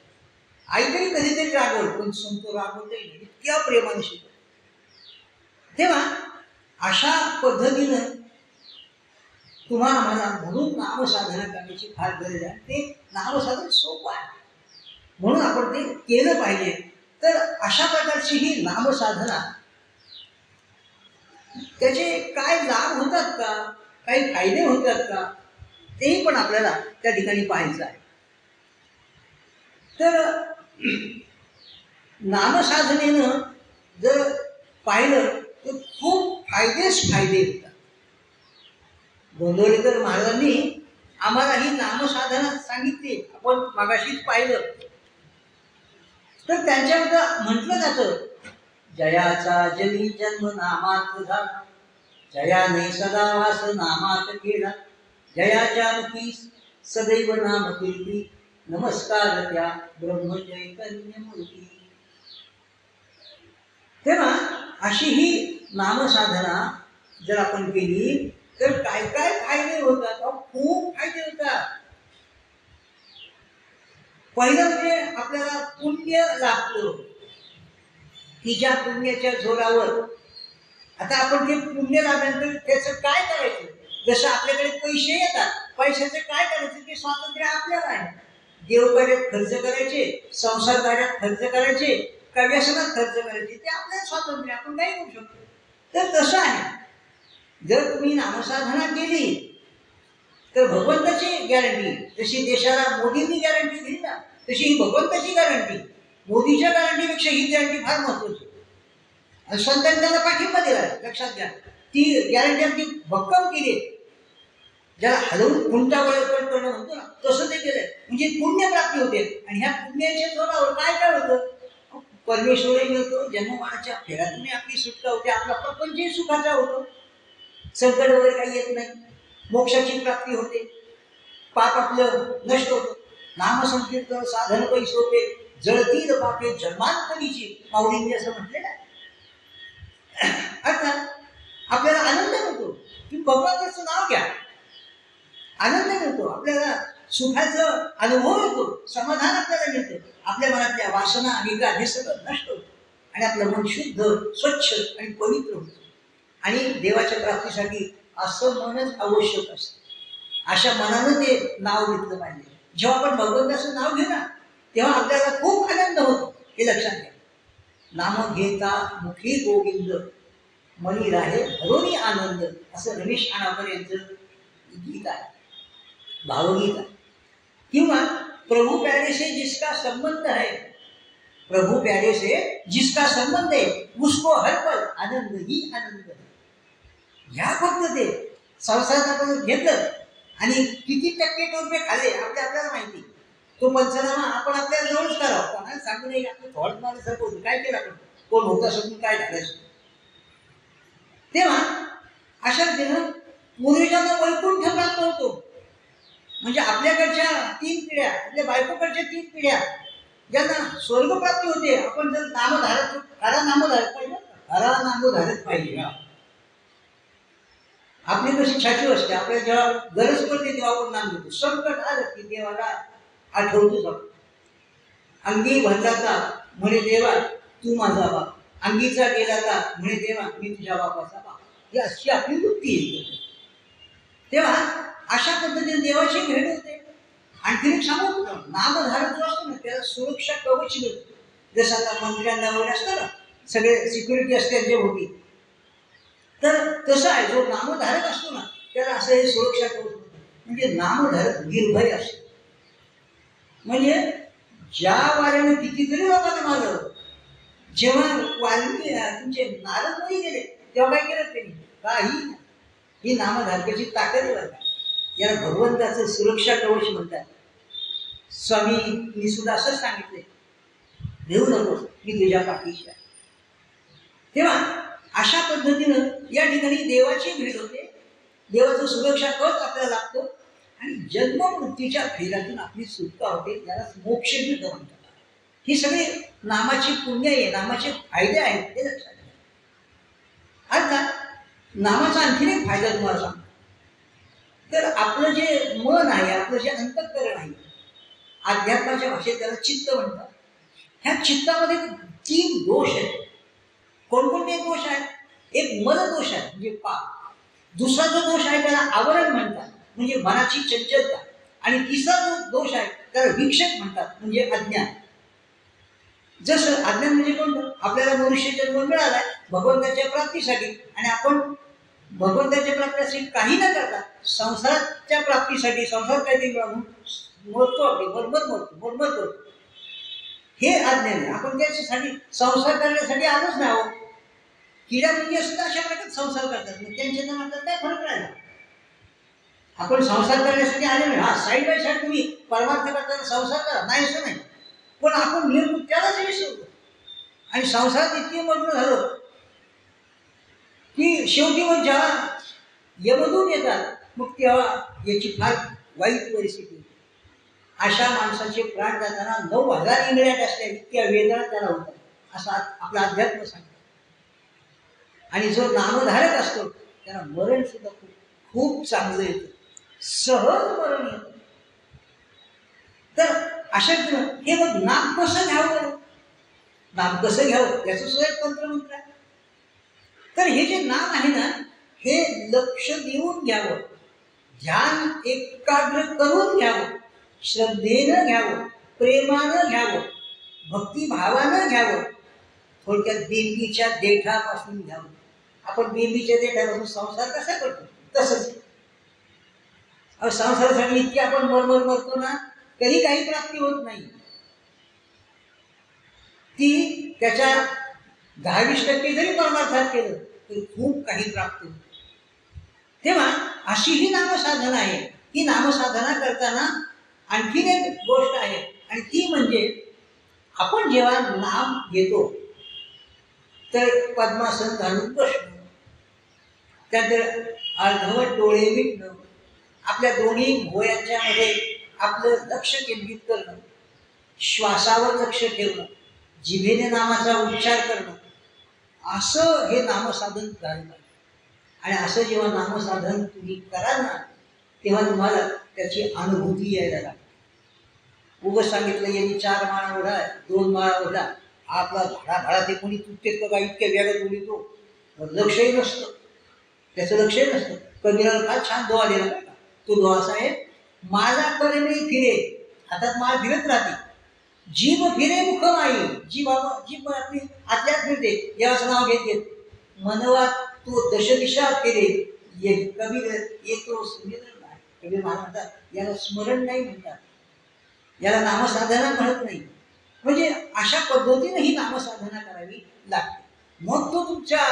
आई तरी कधीतरी रागवल, पण संत रागवतही नाही, इतक्या प्रेमाने शिकवतात. तेव्हा अशा पद्धतीनं तुम्हाला आम्हाला म्हणून नामसाधना करण्याची फार गरज आहे. ते नामसाधन सोपं आहे, म्हणून आपण ते केलं पाहिजे. तर अशा प्रकारची ही नामसाधना, त्याचे काय लाभ होतात का, काही फायदे होतात का, तेही पण आपल्याला त्या ठिकाणी पाहायचं आहे. तर नामसाधनेनं जर पाहिलं तर खूप फायदे होतात. गोंदवलेकर महाराजांनी आम्हाला ही नामसाधना सांगितली, आपण मागाशीच पाहिलं. तर त्यांच्याबद्दल म्हटलं जातं, जयाचा जनी जन्म नामात झाला, जयाने सदा वास नामात केला, जयाच्या मुखी सदैव नाम कीर्ती, नमस्कार त्या ब्रह्म चैतन्य मूर्ती. तेव्हा अशी ही नामसाधना जर आपण केली तर काय काय फायदे होतात. खूप फायदे होतात. पहिलं म्हणजे आपल्याला पुण्य लाभतं, की ज्या पुण्याच्या जोरावर आता आपण ते पुण्य लाभल्यानंतर त्याचं काय करायचं. जसं आपल्याकडे पैसे येतात, पैशाचं काय करायचं ते स्वातंत्र्य आपल्याला आहे. देवकार्यात खर्च करायचे, संसार कार्यात खर्च करायचे, का व्यसनात खर्च करायचे, ते आपल्याला स्वातंत्र्य, आपण नाही करू शकतो. तर तसं आहे, जर तुम्ही नामसाधना केली तर भगवंताची गॅरंटी, जशी देशाला मोदींनी गॅरंटी दिली ना, तशी ही भगवंताची गॅरंटी. मोदीच्या गॅरंटीपेक्षा ही गॅरंटी फार महत्वाची. आणि संतांनी त्याला पाठिंबा दिला, लक्षात घ्या. ती गॅरंटी अगदी भक्कम केली. ज्याला हलवून खुंटा वळकट करणं म्हणतो ना, तसं ते केलंय. म्हणजे पुण्यप्राप्ती होते. आणि ह्या पुण्याच्या जोरावर काय काय होतं, परमेश्वरही मिळतो, जन्ममानाच्या फेऱ्यातून आपली सुटका होते, आपला प्रपंचही सुखाचा होतो, संकट वगैरे काही येत नाही, मोक्षाची प्राप्ती होते, पाप आपलं नष्ट होतं. नामसंकीर्तन साधन पैसोपे जळतील पापे जन्मांतरीची माऊलींनी असं म्हटलेलं आहे. अर्थात आपल्याला आनंद मिळतो. तुम्ही भगवंताचं नाव घ्या, आनंद मिळतो, आपल्याला सुखाचा अनुभव येतो, समाधान आपल्याला मिळतं, आपल्या मनातल्या वासना विकार हे सगळं नष्ट होतं आणि आपलं मन शुद्ध स्वच्छ आणि पवित्र होतं. आणि देवाच्या प्राप्तीसाठी असं मनच आवश्यक असतं. अशा मनानं ते नाव घेतलं पाहिजे. जेव्हा आपण भगवंताचं नाव घेऊ ना, तेव्हा आपल्याला खूप आनंद होतो, हे लक्षात घ्या. नाम घेता मुखी गोविंद मनी राहे भरोनी आनंद, असं रमेश आणावकर यांचं गीत आहे, भावगीत आहे. किंवा प्रभु प्यारे से जिसका संबंध है, प्रभु प्यारे से जिसका संबंध है उसको हर पल आनंद ही आनंद. ह्या फक्त ते संसारात आपण घेतलं आणि किती टक्के टोपे खाल्ले आपल्याला माहिती. तो पंचनामा आपण आपल्याला जवळच करावा, कोणाला सांगू नये. आपलं थॉट माणूस होतं, काय केलं आपण, कोण होता समजून काय झालं. तेव्हा अशा रीतीनं पूर्वीच्यांना वैकुंठ प्राप्त होतो. म्हणजे आपल्याकडच्या 3 पिढ्या, आपल्या बायकोकडच्या 3 पिढ्या ज्यांना स्वर्गप्राप्ती होते. आपण जर नामधारक, खरा नामधारक पाहिजे, खरा नामधारक पाहिजे. आपली कशी छाती असते, आपल्याला जेव्हा गरज पडते तेव्हा आपण नाम घेतो. संकट आलं की देवाला आठवतोच आपण. अंगी भरला का म्हणे देवा तू माझा बाप, अंगीचा गेला का म्हणे देवा मी तुझ्या बापाचा बाप. ही अशी आपली वृत्ती आहे. तेव्हा अशा पद्धतीने देवाची भेट होते. आणखी एक सांगू, नामधारक जो असतो ना त्याला सुरक्षा कवच मिळतं. जसं आता मंत्र्यांना वगैरे असतं ना, सगळे सिक्युरिटी असते जे होती, तर तसं आहे. जो नामधारक असतो ना त्याला असं हे सुरक्षा कवच मिळतं. म्हणजे नामधारक निर्भय असतो. म्हणजे ज्या वाऱ्याने कितीतरी लोकांना मारलं, जेव्हा वाल्मी तुमचे नारद मुनी गेले तेव्हा काय केलं त्यांनी, काही. ही नामधारकाची ताकद आहे बरं. याला भगवंताचं सुरक्षा कवच म्हणतात. स्वामींनी सुद्धा असंच सांगितले, देऊ नकोस मी तुझ्या पाठीशी आहे. तेव्हा अशा पद्धतीनं या ठिकाणी देवाची भेट होते, देवाचं सुरक्षा कवच आपल्याला लागतं आणि जन्म मृत्यूच्या फेऱ्यातून आपली सुटका होते, त्याला मोक्ष मिळतं म्हणतात. ही सगळी नामाची पुण्य आहे, नामाचे फायदे आहेत, ते लक्षात घ्या. अर्थात नामाचा आणखीन एक फायदा तुम्हाला सांगतो. तर आपलं जे मन आहे, आपलं जे अंतःकरण आहे, अध्यात्माच्या भाषेत त्याला चित्त म्हणतात. ह्या चित्तामध्ये 3 दोष आहेत. कोणकोणते दोष आहेत? एक मन दोष आहे म्हणजे पाप. दुसरा जो दोष आहे त्याला आवरण म्हणतात, म्हणजे मनाची चंचलता. आणि तिसरा जो दोष आहे त्याला विक्षेप म्हणतात, म्हणजे अज्ञान. जसं अज्ञान म्हणजे कोणतं, आपल्याला मनुष्य जन्म मिळालाय भगवंताच्या प्राप्तीसाठी आणि आपण भगवंताच्या प्राप्तीसाठी काही न करता संसाराच्या प्राप्तीसाठी, संसार काहीतरी मरतो, आपली बरोबर करतो. हे अज्ञान आहे. आपण त्याच्यासाठी संसार करण्यासाठी आलोच नाही आहोत. किड्या मुली सुद्धा अशा प्रकारे संसार करतात, मग त्यांच्या नामात काय फरक राहिला. आपण संसार करण्यासाठी आले नाही. हा, साईड बाय साईड तुम्ही परमार्थ करताना संसार करा, नाही असं नाही, पण आपण निर्मुक्त त्यालाच विसरलो आणि संसारात इतके मग्न झालो की शेवटी मग जेव्हा यमदूत येतात मग तेव्हा याची फार वाईट परिस्थिती होती. अशा माणसाचे प्राण जाताना 9,000 इंगळ्यात असल्या इतक्या वेदना त्याला होतात, असा आपला अध्यात्म सांगतो. आणि जो नामधारक असतो त्याला मरण सुद्धा खूप चांगलं येतं, सहज मरण येतं. तर अशा हे मग नाम कसं घ्यावं, नाम कसं घ्यावं याचं सुद्धा एक तंत्रमंत्र आहे. तर हे जे नाम आहे ना, हे लक्ष देऊन घ्यावं, ध्यान एकाग्र करून घ्यावं, श्रद्धेनं घ्यावं, प्रेमानं घ्यावं, भक्तिभावानं घ्यावं. थोडक्यात बेंबीच्या देठापासून घ्यावं. आपण बेंबीच्या देठापासून संसार कसा करतो तसंच. संसारासाठी इतकी आपण मरतो ना, कधी काही प्राप्ती होत नाही. ती त्याच्या 10-20% जरी परमार्थात केलं तरी खूप काही प्राप्त होतं. तेव्हा अशी ही नामसाधना आहे. ही नामसाधना करताना आणखीन एक गोष्ट आहे, आणि ती म्हणजे आपण जेव्हा नाम घेतो तर पद्मासन घालून बसणं, त्यात अर्धवट डोळे मिटणं, आपल्या दोन्ही भुवयांच्या मध्ये आपलं लक्ष केंद्रित करणं, श्वासावर लक्ष ठेवणं, जिभेने नामाचा उच्चार करणं, असं हे नामसाधन झालं. आणि असं जेव्हा नामसाधन तुम्ही कराल ना, तेव्हा तुम्हाला त्याची अनुभूती यायला लागते. उगच सांगितलं यांनी 4 माळा ओढा, 2 माळा ओढा, आपला भाडा ते कोणी तुटते का इतक्या वेगात उडीतो, लक्षही नसतं, त्याचं लक्षही नसतं. कबीराला फार छान दोहा दिला का, तो दोहा असा आहे, माझा करणे फिरे, हातात माळ फिरत राहते, जीभ फिरे मुख माई, जीभ आपली आतल्यात फिरते, याचं नाव घेत घेत मनवा तो दशदिशा फिरे, कबीर येतो स्मरण नाही. कबीर म्हणतात याला स्मरण नाही म्हणतात, याला नामसाधना म्हणत नाही. म्हणजे अशा पद्धतीने ही नामसाधना करावी लागते. मग तो तुमच्या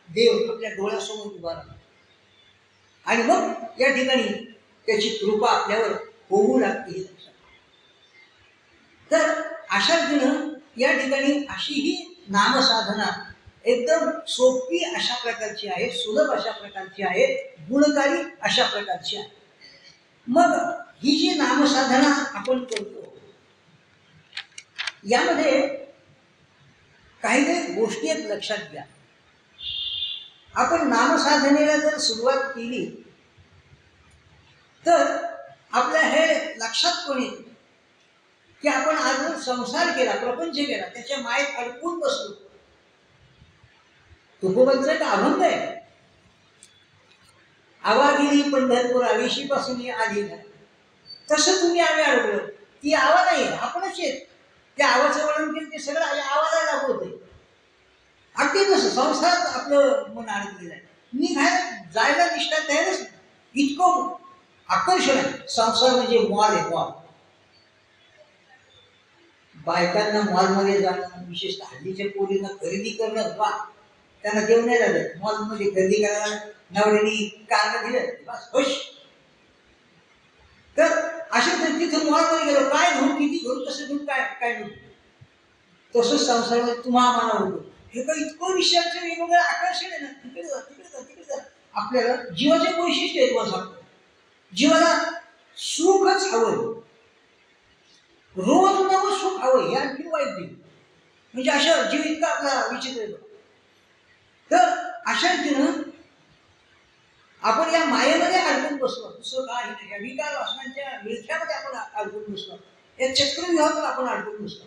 देव आपल्या डोळ्यासमोर उभा राहतो, आणि मग या ठिकाणी त्याची कृपा आपल्यावर होऊ लागते. तर अशा रीतीनं या ठिकाणी अशी ही नामसाधना एकदम सोपी अशा प्रकारची आहे, सुलभ अशा प्रकारची आहे, गुणकारी अशा प्रकारची आहे. मग ही जी नामसाधना आपण करतो यामध्ये काही काही गोष्टी एक लक्षात घ्या. आपण नामसाधनेला जर सुरुवात केली तर आपल्या हे लक्षात पण येते की आपण आज संसार केला, प्रपंच केला, त्याच्या मायेत अडकून बसलो. तुकोबांचं एक अभंग आहे, आवा गेली पंढरपूर आवेशी पासून आली ना, तसं तुम्ही आम्ही अडकलो. ती आवा नाही, आपणच येत. त्या आवाचं वर्णन केलं ते सगळं आवाजाला लागू होते. अगदी तसं संसारात आपलं मन अडकलेलं आहे. मी जायला निष्ठा तयारच नाही, इतकं आकर्षण आहे. संसार म्हणजे मॉल आहे, मॉल. बायकांना मॉलमध्ये जाणं, विशेषतः हल्लीच्या पोरींना खरेदी करणं, वा त्यांना देऊ नाही लागत. मॉलमध्ये खरेदी करायला नवऱ्याने कारण दिलं, बस खुश. तर अशा तिथं मॉलमध्ये गेलो, काय घेऊन, किती घेऊन, कसं घेऊन, काय काय घेऊन. तसंच संसारामध्ये तुम्हा माना होतो. हे काही इतकं विषयाचं वेगवेगळं आकर्षण आहे ना, तिकडे जा तिकडे जा तिकडे जा. आपल्याला जीवाचे वैशिष्ट्य आहे. तुम्हाला सांगतो, जीवाला सुखच हवं, रोज नवं सुख हवं, हे आणखी वाईट नाही. म्हणजे अशा जीव इतका आपला विचित्र येतो. तर अशा रीतीनं आपण या मायेमध्ये अडकून बसलो, दुसरं काय नाही. या विकार वासनांच्या विळख्यामध्ये आपण अडकून बसलो, या चक्रव्यूहातून आपण अडकून बसलो.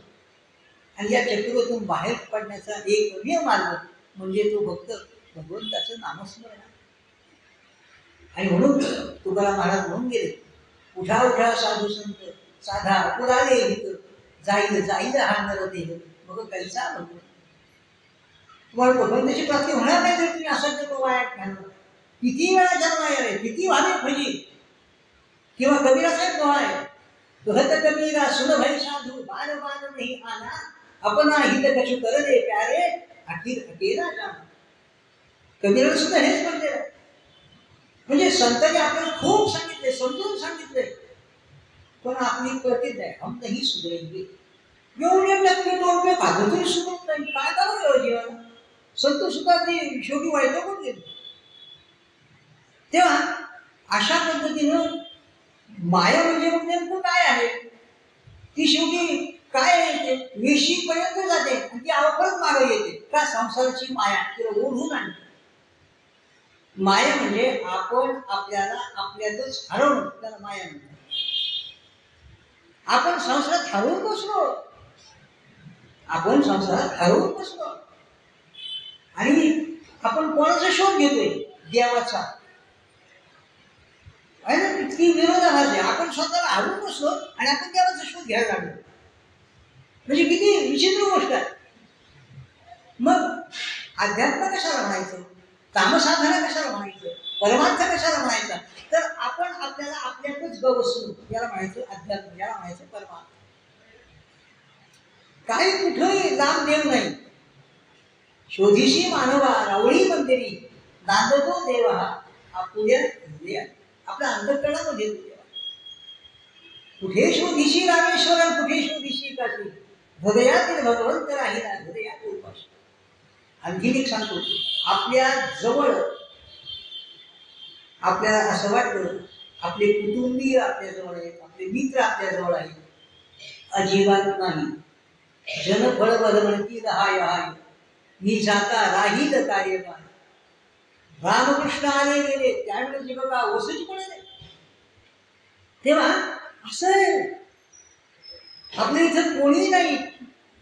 आणि या चक्रव्यूहातून बाहेर पडण्याचा एकमेव मार्ग म्हणजे तो भक्त भगवंताचं नामस्मरण. आणि म्हणून तुकाराम महाराज म्हणून गेले, उठा उठा साधू संत, साधा पुराले हित, जाईल जाईल हा नर देह, मग कैसा म्हणतो. तुम्हाला भगवंताची प्राप्ती होणार नाही जर तुम्ही असा जन्म वायात घालवला. किती वेळा जन्म आहे, किती व्हावे फजी. किंवा कबीरा साहेब दोहा आहे, कहत कबीरा सुन भाई साधू, बार बार नाही आना, अपना हित कछु कर दे प्यारे, अखिर अकेला जाना. कबीराला सुद्धा हेच म्हणते. म्हणजे संतांनी आपल्याला खूप सांगितले, समजून सांगितले, पण आपली प्रतीत आहे, हम नाही सुधरेंगे. एवढे टक्के 2 रुपये खातो तरी सुधरत नाही. काय करावं जीवाला. संत सुद्धा ते शेवटी वाईट पण गेले. तेव्हा अशा पद्धतीनं माया म्हणजे नेमकं काय आहे, ती शेवटी काय येते, वेशीपर्यंत जाते आणि ती परत मागे येते. का संसाराची माया तिला ओढून आणते. माया म्हणजे आपण आपल्याला आपल्यातच हरवणं, त्याला माया म्हणतात. आपण संसारात हरवून बसलो, आपण संसारात हरवून बसलो आणि आपण कोणाचा शोध घेतोय, देवाचा. ती विरोधाभास आहे. आपण स्वतःला हरवून बसलो आणि आपण देवाचा शोध घ्यायला लागलो. म्हणजे किती विचित्र गोष्ट आहे. मग अध्यात्म कशाला म्हणायचं, कामसाधना कशाला म्हणायचं, परमार्थ कशाला म्हणायचा, तर आपण आपल्याला आपल्यातच गवसलो, याला म्हणायचं अध्यात्म, याला म्हणायचं परमार्थ. काही कुठेही लाभ देव नाही. शोधिशी मानवा रावळी मंदिरी, नांदतो देव हा, आपल्या हृदयात, आपल्या अंतःकरणामध्ये देवा. कुठे शोधिशी रामेश्वर, कुठे शोधिशी काशी, हृदयातील भगवंत राहिला हृदयात उपाशी. आणखीन एक सांगतो, आपल्या जवळ आपल्याला असं वाटतं आपले कुटुंबीय आपल्या जवळ आहेत, आपले मित्र आपल्या जवळ आहेत, अजिबात नाही. जन फळ बल म्हणतील हाय हाय, मी जाता राहील कार्य काय. रामकृष्ण आले गेले त्यावेळेस बघा वसूच पडले. तेव्हा असं आहे, आपल्या इथं कोणी नाही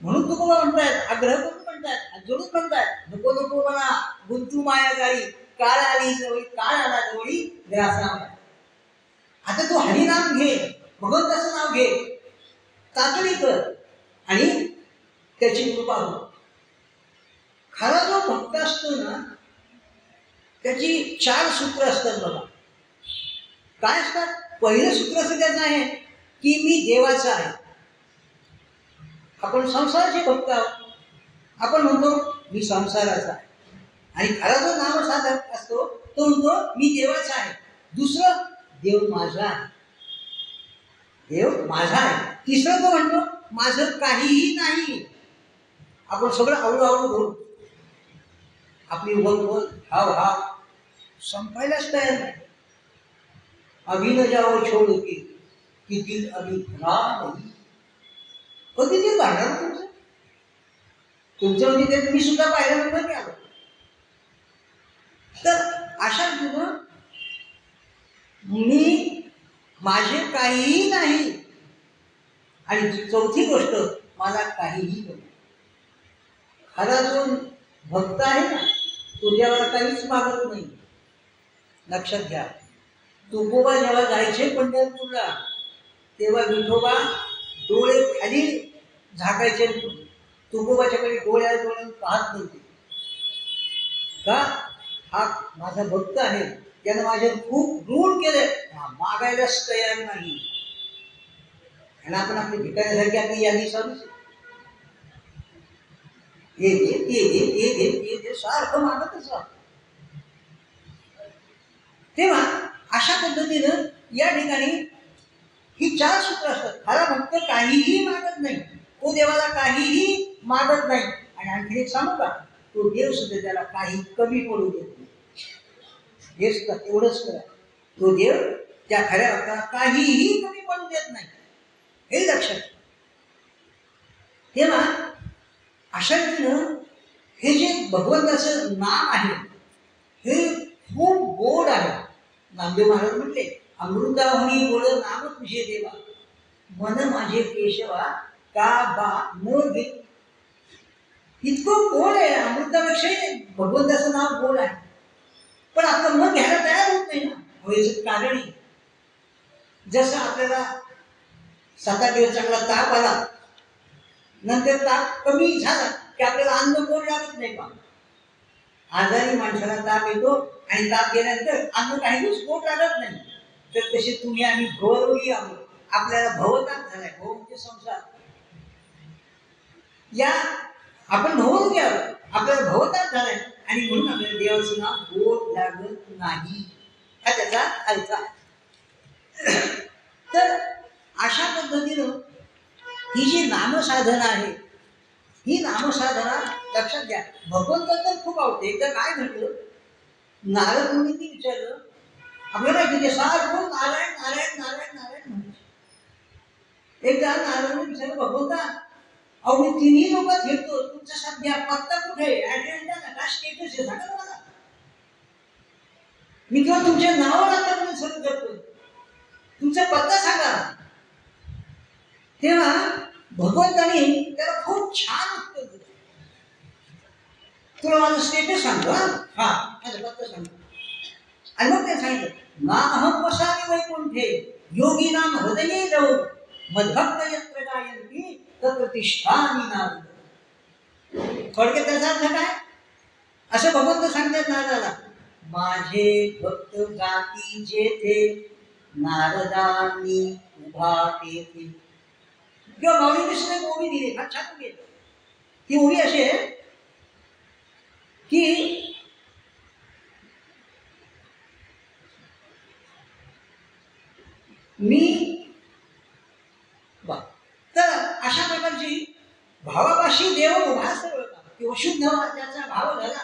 म्हणून तुकोबा म्हणतायत, आग्रह करून म्हणतात, जोडून म्हणतात, नको नको म्हणा गुंतू माया गाडी, काळ आली जवळी, काळ आला जवळी ग्रासा. आता तू हरिनाम घे, भगवंताचं नाव घे, तातडी कर आणि त्याची कृपा हो. खरा जो भक्त असतो ना, त्याची 4 सूत्र असतात बघा. काय असतात? पहिलं सूत्र असं त्याचं आहे की मी देवाचा आहे. आपण संसाराचे भक्त आहोत, आपण म्हणतो मी संसाराचा आहे. आणि खरा जो नामसाधक असतो तो म्हणतो मी देवाचा आहे. दुसरं, देव माझा आहे, देव माझा आहे. तिसरं तो म्हणतो माझं काहीही नाही. आपण सगळं आवडू करू, आपली वल हाव हाव संपायलाच तयार नाही. अभी न जाओ छोड़ के कि दिल अभी भरा नहीं. कधी ते काढणार तुमचं म्हणजे ते तुम्ही सुद्धा पाहिल्यानंतर मी आलो. तर अशा तुझं मी माझे काहीही नाही. आणि चौथी गोष्ट, मला काहीही नको. खरा जो भक्त आहे ना, तो देवाला काहीच मागत नाही. लक्षात घ्या, तुकोबा जेव्हा जायचे पंढरपूरला तेव्हा विठोबा डोळे खाली झाकायचे, तुकोबाच्याकडे डोळ्यात पाहत नव्हते. का? हा माझा भक्त आहे, त्यानं माझे खूप ऋण केले, मागायलाच तयार नाही. आणि आपण आपली भिकाऱ्यासारखी आपली यादी चालूच, हे घे ते घे ते घे ते घे सारखं मागतच राहतो. तेव्हा अशा पद्धतीनं या ठिकाणी ही 4 सूत्र असतात. खरा भक्त काहीही मागत नाही, तो देवाला काहीही मागत नाही. आणि आणखी एक सांगू का, तो देव सुद्धा त्याला काही कमी पडू देत नाही. हेच का, एवढंच करा, तो देव त्या खऱ्या भक्ताला काहीही कमी पडू देत नाही, हे लक्षात. तेव्हा अशा रीतीनं हे जे भगवंताचं नाम आहे हे खूप गोड आहे. नामदेव महाराज म्हटले, अमृताहुनी गोड नाम तुझे देवा, मन माझे केशवा का बा न घे. इतकं गोड आहे, अमृतापेक्षा भगवंताचं नाव गोड आहे. पण आपलं मन घ्यायला तयार होत नाही ना. व्हायचं कारण आहे, जसं आपल्याला 7-8 दिवस चांगला ताप आला, नंतर ताप कमी झाला की आपल्याला अन्न गोड लागत नाही का. आजारी माणसाला ताप येतो आणि ताप गेल्यानंतर अन्न काही दिवस गोड लागत नाही. तर तसे तुम्ही आम्ही भवरोगी आहोत, आपल्याला भवताप झालाय. भव म्हणजे संसार. या आपण भवरोगी आहोत, आपल्याला भवताप झालाय आणि म्हणून आपल्याला देवाचं नाव गोड लागत नाही, हा त्याचा अर्थ आहे. तर अशा पद्धतीनं ही जी नामसाधना आहे, ही नामसाधना लक्षात घ्या, भगवंत तर खूप आवडते. एकदा काय घडलं, नारद मुनींनी विचारलं, आपल्याला माहिती सारखं नारायण नारायण नारायण नारायण म्हणायचं. एकदा नारद मुनी विचारलं, भगवंता अहो मी 3 लोकात फिरतो, तुमचा सध्या पत्ता कुठे आहे, ऍड्रेस द्या ना, काय स्टेटस आहे सांगा मला. मी किंवा तुमच्या नावावर आता सर्व करतो, तुमचा पत्ता सांगा. तेव्हा भगवंतानी त्याला खूप छान उत्तर दिलं. तुला माझं स्टेटस सांगतो, हा माझा पत्ता सांगतो. आणि मग ते सांगितलं, ना अहम वसामी वैकुंठे योगी नाम हृदये जाऊ मद्भक्त यत्र गायन्ति तत्र तिष्ठामि नारद. थोडक्यात त्याचा अर्थ काय? असं भगवंत सांगतात नारदाला, माझे भक्त जाती जेथे नारदांनी उभा तेथे. किंवा माऊली कृष्ण ओवी दिली, हा छान ओवी आहे. ती ओवी अशी आहे की मी बा. तर अशा प्रकारची भावापाशी देव उभा सर्व किंवा शुद्ध ज्याचा भाव झाला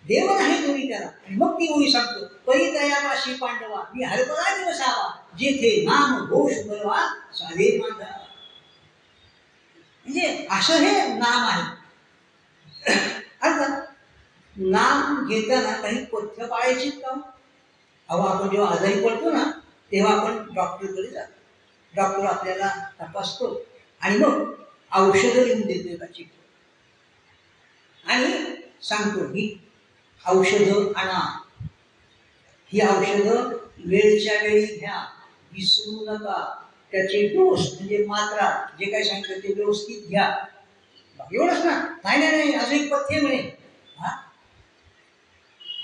देव नाही तुम्ही त्याला. आणि मग ती ओळी सांगतो, परितयापाशी पांडवा मी हरभरा दिवसावा जेथे नाम घोष बळवा साधे माझा. म्हणजे असं हे नाम आहे. अर्थात नाम घेताना काही पथ्य पाळायची का? अहो आपण जेव्हा आजारी पडतो ना तेव्हा आपण डॉक्टरकडे जातो. डॉक्टर आपल्याला तपासतो आणि मग औषधं लिहून देतो एकाची आणि सांगतो ही औषधं आणा, ही औषधं वेळच्या वेळी घ्या, विसरू नका, त्याचे डोस म्हणजे मात्रा जे काही सांगितलं ते व्यवस्थित घ्या. एवढंच ना? नाही नाही नाही, अजून एक पथ्य म्हणे.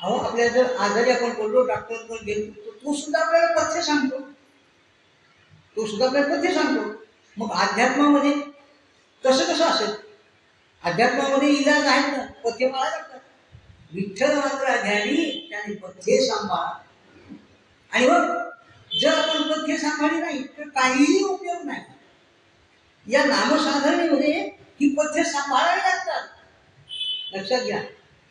अहो आपल्याला जर आजारी आपण पडलो डॉक्टरकडे गेलो तो सुद्धा आपल्याला पथ्य सांगतो, तो सुद्धा आपल्याला पथ्य सांगतो. मग अध्यात्मामध्ये कसं कसं असेल? अध्यात्मामध्ये इलाज आहेत ना, पथ्य पाळायला लागतात. विठ्ठल मात्र ध्यानी त्याने पथ्य सांभाळा. आणि मग जर आपण पथ्य सांभाळली नाही तर काहीही उपयोग नाही. या नामसाधनेमध्ये ही पथ्य सांभाळावी लागतात. लक्षात घ्या,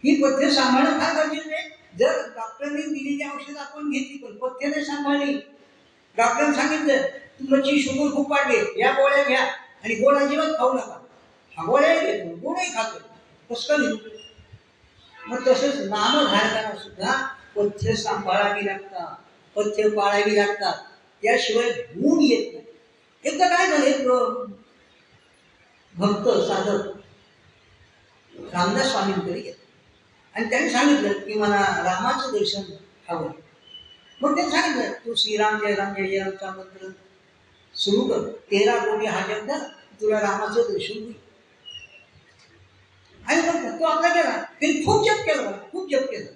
ही पथ्य सांभाळणं फार गरजेचं आहे. जर डॉक्टरने दिलेली औषध आपण घेतली पण पथ्य नाही सांभाळली, डॉक्टरने सांगितलं तुमची शुगर खूप वाढली, या गोळ्या घ्या आणि गोड अजिबात खाऊ नका, हा गोळ्या घेतो गोळही खातो, कसं घेतो? मग तसंच नामधारकांना सुद्धा पथ्य सांभाळावी लागतात, पथ्य पाळावी लागतात, त्याशिवाय गुण येत नाही. एकदा काय झालं, एक भक्त साधक रामदास स्वामींकडे गेले आणि त्यांनी सांगितलं की मला रामाचं दर्शन हवं. मग त्यांनी सांगितलं तू श्रीराम जय राम जय जय रामचा मंत्र सुरू कर, 13 कोटी हा जप द्या, तुला रामाचं दर्शन होईल. आणि मग तो आपला गेला, त्यांनी खूप जप केलं, खूप जप केलं,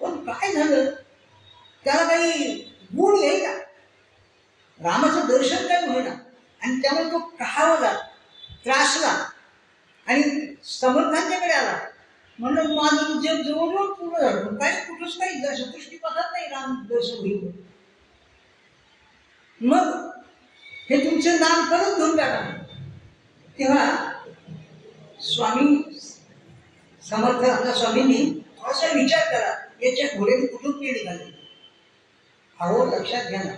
पण काय झालं त्याला काही गुण येईना, रामाचं दर्शन काय होईना. आणि त्यामुळे तो कहावला, त्रासला आणि समर्थांच्याकडे आला. म्हणलं माझं जप जवळजवळ पूर्ण झालं, काही कुठंच काही सृष्टीपथात नाही राम दर्शन होईल. मग हे तुमचे नाम परत घेऊन टाका. तेव्हा स्वामी समर्थ आपल्या स्वामींनी थोडासा विचार करा, याच्या घोड्याने कुठून पेढ निघाले. अहो लक्षात घ्या ना,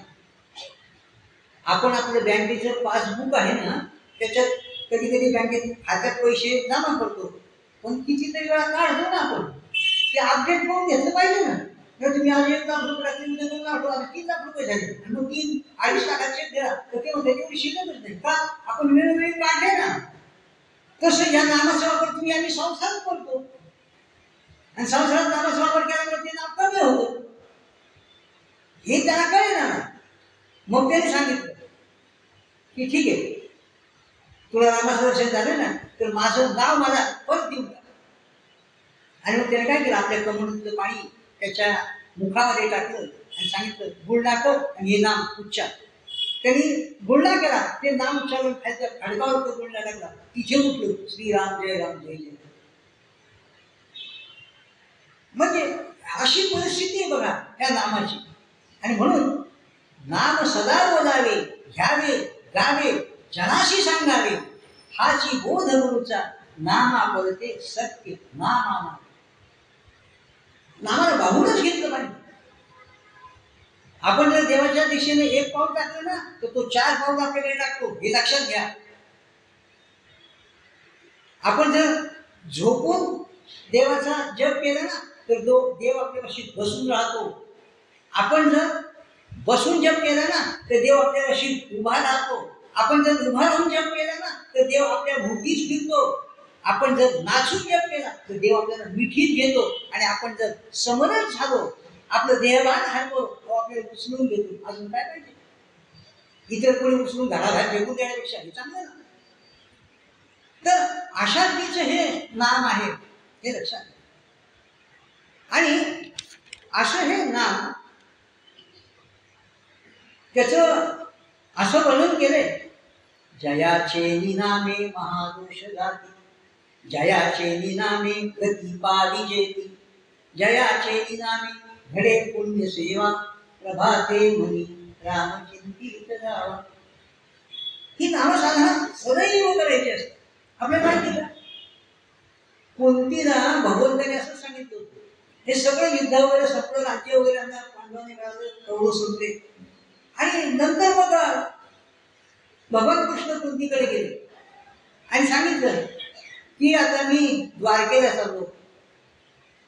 आपण आपलं बँकेचं पासबुक आहे ना, त्याच्यात कधी कधी बँकेत खात्यात पैसे जमा करतो, पण कितीतरी वेळा काढतो ना आपण, ते अपडेट करून घेतलं पाहिजे ना. तर तुम्ही आज 1 लाख रुपये टाकले, उद्या 2 लाख रुपये, 3 लाख रुपये झाले, आणि मग 3-2.5 लाखाचे चेक दिला तर ते म्हणते तेवढी शिल्लकच नाही का? आपण वेळोवेळी काढले ना. तसं या नामाचा वापर तुम्ही आम्ही संसारात करतो आणि संसारात नामाचा वापर केल्यामुळे ते नाम कमी होतं, हे त्याला कळेल ना. मग त्याने सांगितलं की ठीक आहे, तुला रामाचं दर्शन झालं ना तर माझं नाव मला परत देऊन टाक. आणि मग त्याने काय केलं, आपल्या कमंडलूतलं पाणी त्याच्या मुखामध्ये टाकलं आणि सांगितलं गुळ टाकव आणि हे नाम उच्चार. त्यांनी गुळणा केला, ते नाम उच्चारून खायचं, खडकावर तो गुळणा लागला, तिथे उठलो श्रीराम जय राम जय जय. म्हणजे अशी परिस्थिती आहे बघा ह्या नामाची. आणि म्हणून नाम सदा बोलावे, घ्यावे गावे, जनाशी सांगावे, हाची बोध गुरुचा, नामा बोलते सत्य नामा. नामाला बाहूनच घेतलं पाहिजे. आपण जर देवाच्या दिशेने 1 पाऊल टाकलं ना तर तो 4 पाऊल आपल्याकडे टाकतो, हे लक्षात घ्या. आपण जर झोपून देवाचा जप केला ना तर तो देव आपल्यापाशी बसून राहतो. आपण जर बसून जप केला ना तर देव आपल्यापाशी उभा राहतो. आपण जर उभा राहून जप केला ना तर देव आपल्या भोवतीच फिरतो. आपण जर नाचून जप केला तर देव आपल्याला मिठीत घेतो. आणि आपण जर समरण झालो, आपलं देहभान हरवलो, तो आपल्याला उचलून घेतो. अजून काय पाहिजे? इतर कोणी उचलून घराबाहेर फेकून देण्यापेक्षा हे चांगलं ना. तर अशा रीतीचं हे नाम आहे, हे लक्षात घ्या. आणि असं हे नाम त्याचं असं वर्णन केलंय, जयाचे निनामे महादोष जाती, जयाचे निनामे गती पारिजेती, जयाचे निनामे घडे पुण्य सेवा, प्रभाते मुनी राम चिंतित जावा. ही नामसाधना सदैव करायची असते. आपल्याला माहिती का कुंतीला भगवंताने असं सांगितलं होतं, हे सगळं युद्ध वगैरे सगळं राज्य वगैरे आम्हाला पांडवांनी मिळालं, कौरव सुटले. आणि नंतर मग भगवान कृष्ण कुंतीकडे गेले आणि सांगितलं की आता मी द्वारकेला चाललो.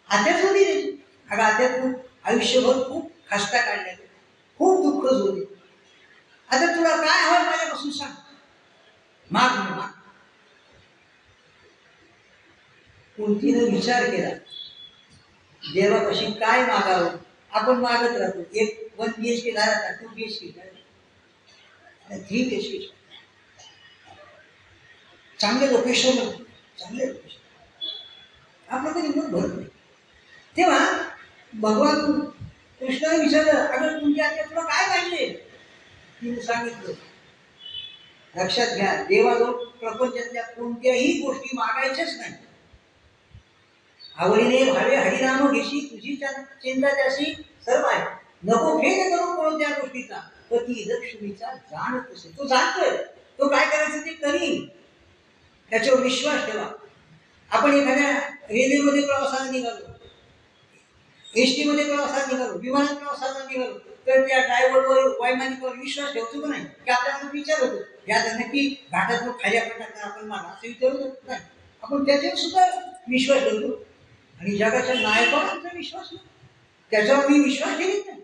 आत्याच होती त्याची. अगं आत्या तू आयुष्यभर खूप खस्ता काढल्या, खूप दुःख होते, आता तुला काय हवं माझ्यापासून सांग, माग माग. कुंतीनं विचार केला देवापाशी काय मागावं. आपण मागत राहतो, एक 1 BHK झाला का 2 BHK 3 BHK, चांगले लोकेशन, चांगले लोकेशन, आपलं कधी मन भरत नाही. तेव्हा भगवान कृष्णाने विचारलं, अगं तुमच्या आत्या तुला काय पाहिजे. तिने सांगितलं, लक्षात घ्या देवाजवळ प्रपंचातल्या कोणत्याही गोष्टी मागायच्याच नाही. आवडीने भावे हरिनाम घेशी तुझी चिंता त्याशी सर्व आहे. नको भेद करू कोणत्या गोष्टीचा, पती लक्ष्मीचा जाणत असे. तो जाणतोय, तो काय करायचं ते करीन, त्याच्यावर विश्वास ठेवा. आपण एखाद्या रेल्वेमध्ये प्रवासाला निघालो, एसटी मध्ये प्रवासाला निघालो, विमानात प्रवासाला निघालो, तर त्या ड्रायव्हरवर वैमानिकावर विश्वास ठेवतो का नाही. की आपल्याला विचार होतो या नक्की घाटातून खाली टाकणार आपण मला असं विचारतो नाही. आपण त्याच्यावर सुद्धा विश्वास ठेवतो. आणि जगाच्या नायकांचा विश्वास नाही, त्याच्यावर मी विश्वास ठेवीत नाही.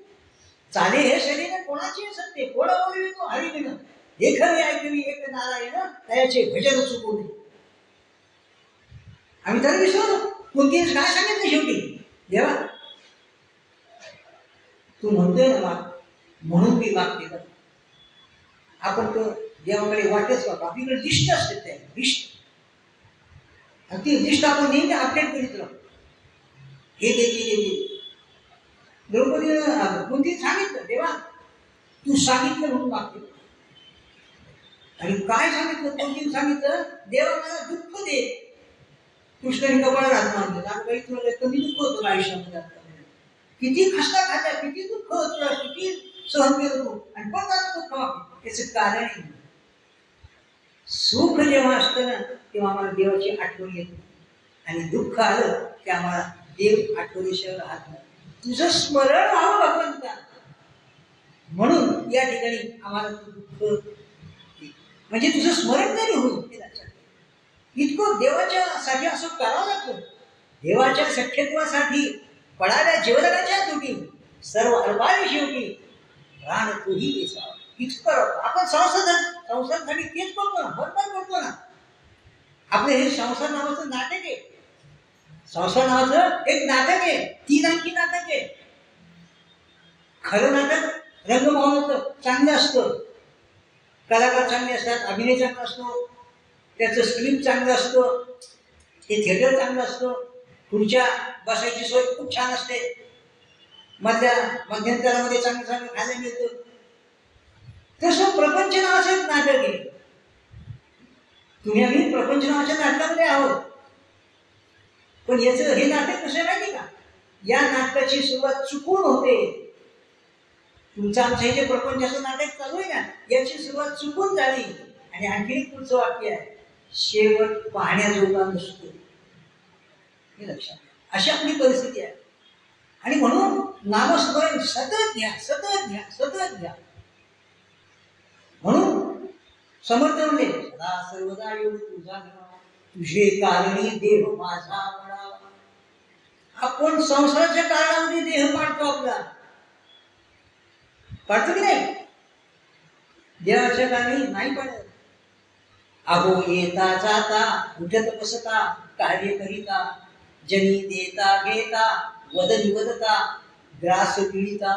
चाले हे शरीर कोणाची सत्य, कोणा बोलवी तो हरिविन, एखादी ऐकवी एक नारायण त्याचे भजन चुकू नये. आम्ही तर विश्वास. कोणतीच काय सांगितलं शेवटी, देवा तू म्हणतोय ना माग, म्हणून मी मागते ना. आपण तो देवाकडे वाटच बघा, आपल्याकडे दिष्ट असते, त्या दिष्ट, आणि ती दिष्ट आपण नेहमी अपडेट करीत राहतो. हे देते द्रौपदीनं कोणती सांगितलं, देवा तू सांगितलं म्हणून मागते. आणि काय सांगितलं, कोणती सांगितलं, देवा मला दुःख दे. कृष्णाने कपाळात हात मारले, काही तुला कमी दुःख होतं आयुष्यामध्ये, किती खस्ता खात्या, किती दुःख तुला, किती सहन केलं तू, आणि पण दुःख मागते. त्याचं कारण आहे, सुख जेव्हा असतं ना तेव्हा आम्हाला देवाची आठवण येते, आणि दुःख आलं की आम्हाला देव आठवणीशिवाय राहत नाही. तुझं स्मरण व्हावं भगवंता, म्हणून या ठिकाणी आम्हाला तू दुःख, म्हणजे तुझं स्मरण तरी होईल. इतकं देवाच्या साठी असं करावं लागतं. देवाच्या सख्यत्वासाठी पडाव्या जीवनाच्या तुटी, सर्व अल्पाने शेवटी प्राण तूही दिसावा. इतकं आपण संसारासाठी तेच करतो ना, बरोबर करतो ना. आपलं हे संसार नावाचं नाटक आहे. संसार नावाचं एक नाटक आहे, 3 अंकी नाटक आहे. खरं नाटक रंगभवनाचं चांगलं असतं, कलाकार चांगले असतात, अभिनय चांगला असतो, त्याचं स्क्रिप्ट चांगलं असतं, ते थिएटर चांगलं असतं, खुर्च्या बसायची सोय खूप छान असते, मध्यंतरामध्ये चांगलं चांगलं खायला मिळतं. तसं प्रपंच नावाचं एक नाटक आहे. तुम्ही आम्ही प्रपंच नावाच्या नाटकामध्ये आहोत. पण याचं हे नाटक कसं माहिती का, या नाटकाची सुरुवात चुकून होते. तुमचं आमचं हे जे प्रपंचाचं नाटक चालू आहे ना, याची सुरुवात चुकून झाली, आणि आणखी पुढचं वाक्य आहे, शेवट पाहण्याजोगा नसतो. हे लक्षात, अशी आपली परिस्थिती आहे. आणि म्हणून नामस्मरण सतत घ्या, सतत घ्या, सतत घ्या. म्हणून समर्थ म्हणले, सदा सर्वदा येऊ तुझा नाम, तुझे कारणी देह माझा म्हणावा. आपण संसाराच्या कारणामध्ये देह पाडतो आपला, पाडतो की नाही. देवाच्या कारणी नाही पाडत. अहो येता जाता उठत बसता कार्य करिता, जनी देता घेता वदनी वदता ग्रास पिळिता,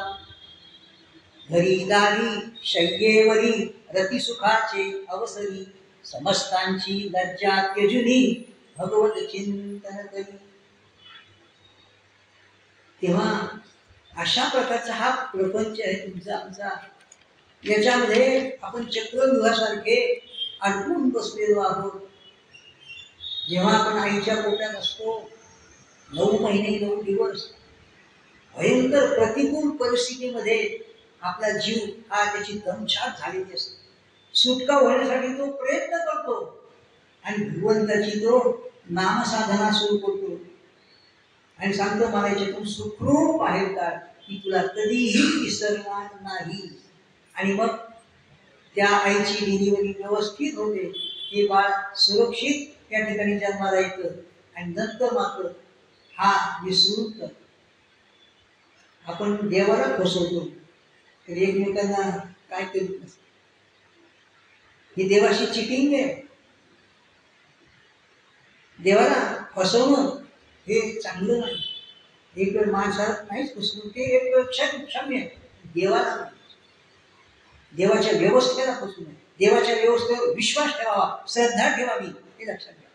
घरी दारी शय्येवरी रती सुखाचे अवसरी, समस्तांची लज्जा त्यजुनी भगवत चिंतन करी. तेव्हा अशा प्रकारचा हा प्रपंच आहे तुमचा आमचा. याच्यामध्ये आपण चक्रव्यूहासारखे अडकून बसलेलो आहोत. जेव्हा आपण आईच्या पोटात असतो, 9 महिने 9 दिवस भयंकर प्रतिकूल परिस्थितीमध्ये आपला जीव हा त्याची दमछाक झालेली असते. सुटका होण्यासाठी तो प्रयत्न करतो आणि भगवंताची तो नामसाधना सुरू करतो आणि सांगतो मला याच्यातून सुखरूप बाहेर काढ, की तुला कधीही विसरणार नाही. आणि मग त्या आईची डिलिव्हरी व्यवस्थित होते, हे बाळ सुरक्षित त्या ठिकाणी जन्माला येतं आणि नंतर मात्र हा विसरून आपण देवाला फसवतो. तर एकमेकांना काय करीत नसतं. ही देवाशी चिटिंग आहे. देवाला फसवणं हे चांगलं नाही. एक वेळ माणसाला नाहीच फसवणं, ते एक वेळ क्षम्य आहे. देवाला नाही. देवाच्या व्यवस्थेला फसवू नये. देवाच्या व्यवस्थेवर विश्वास ठेवावा, श्रद्धा ठेवावी, हे लक्षात घ्या.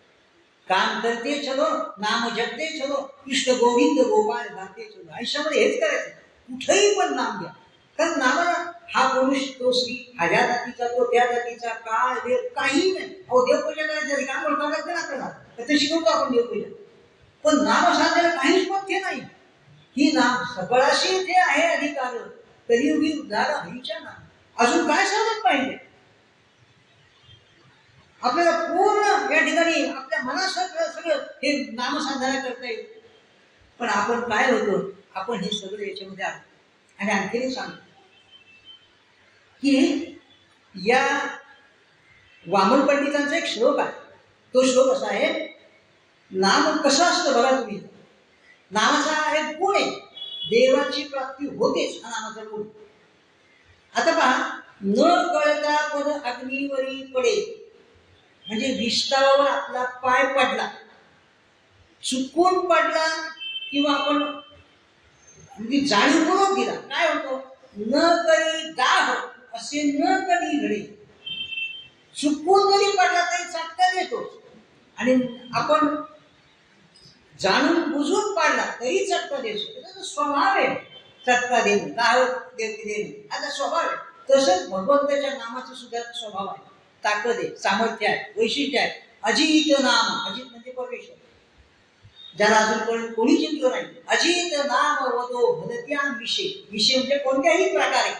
काम करते चलो, नाम जपते चलो, कृष्ण गोविंद गोपाळ गाते चलो. आयुष्यामध्ये हेच करायचं. कुठेही पण नाम घ्या. कारण नामाला हा पुरुष तो स्त्री, हा या जातीचा तो त्या जातीचा, काळ वेळ काही नाही. अहो देवपूजा करायची काम ओळखायला ना आपल्याला, तर शिकवतो आपण देवपूजा. पण नाम साधण्याला काहीच पथ्य नाही. ही नाम सगळाशी ते आहे अधिकार, कलियुगी उद्धार हरीच्या नाम. अजून काय साधत पाहिजे आपल्याला? पूर्ण या ठिकाणी आपल्या मनासारखं सगळं हे नामसाधना करता येईल. पण आपण काय होतो, आपण हे सगळं याच्यामध्ये आलो. आणि आणखी सांगतो की या वामन पंडितांचा एक श्लोक आहे. तो श्लोक असा आहे, नाम कसं असतं बघा तुम्ही. नामाचा एक गुण आहे, देवाची प्राप्ती होतेच हा नामाचा गुण. आता पहा, न कळता पद अग्नीवरी पडे, म्हणजे विस्तारावर आपला पाय पडला, चुकून पडला किंवा आपण म्हणजे जाणीवपूर्वक दिला, काय होतो, न करी दाह असे न कधी घडे. चुकून जरी पडला तरी चटका देतो, आणि आपण जाणून बुजून पाडला तरी चटका देतो. त्याचा स्वभाव आहे चटका देणे, दाह देणे, आता स्वभाव आहे. तसंच भगवंताच्या नामाचा सुद्धा स्वभाव आहे, ताकद आहे, सामर्थ्य आहे, वैशिष्ट्य आहे. अजित नाम, अजित म्हणजे परमेश्वर, ज्याला अजून कोणी चिंतलं नाही. अजित नाम वदो भदत्यान विषय. विषय म्हणजे कोणत्याही प्रकारे,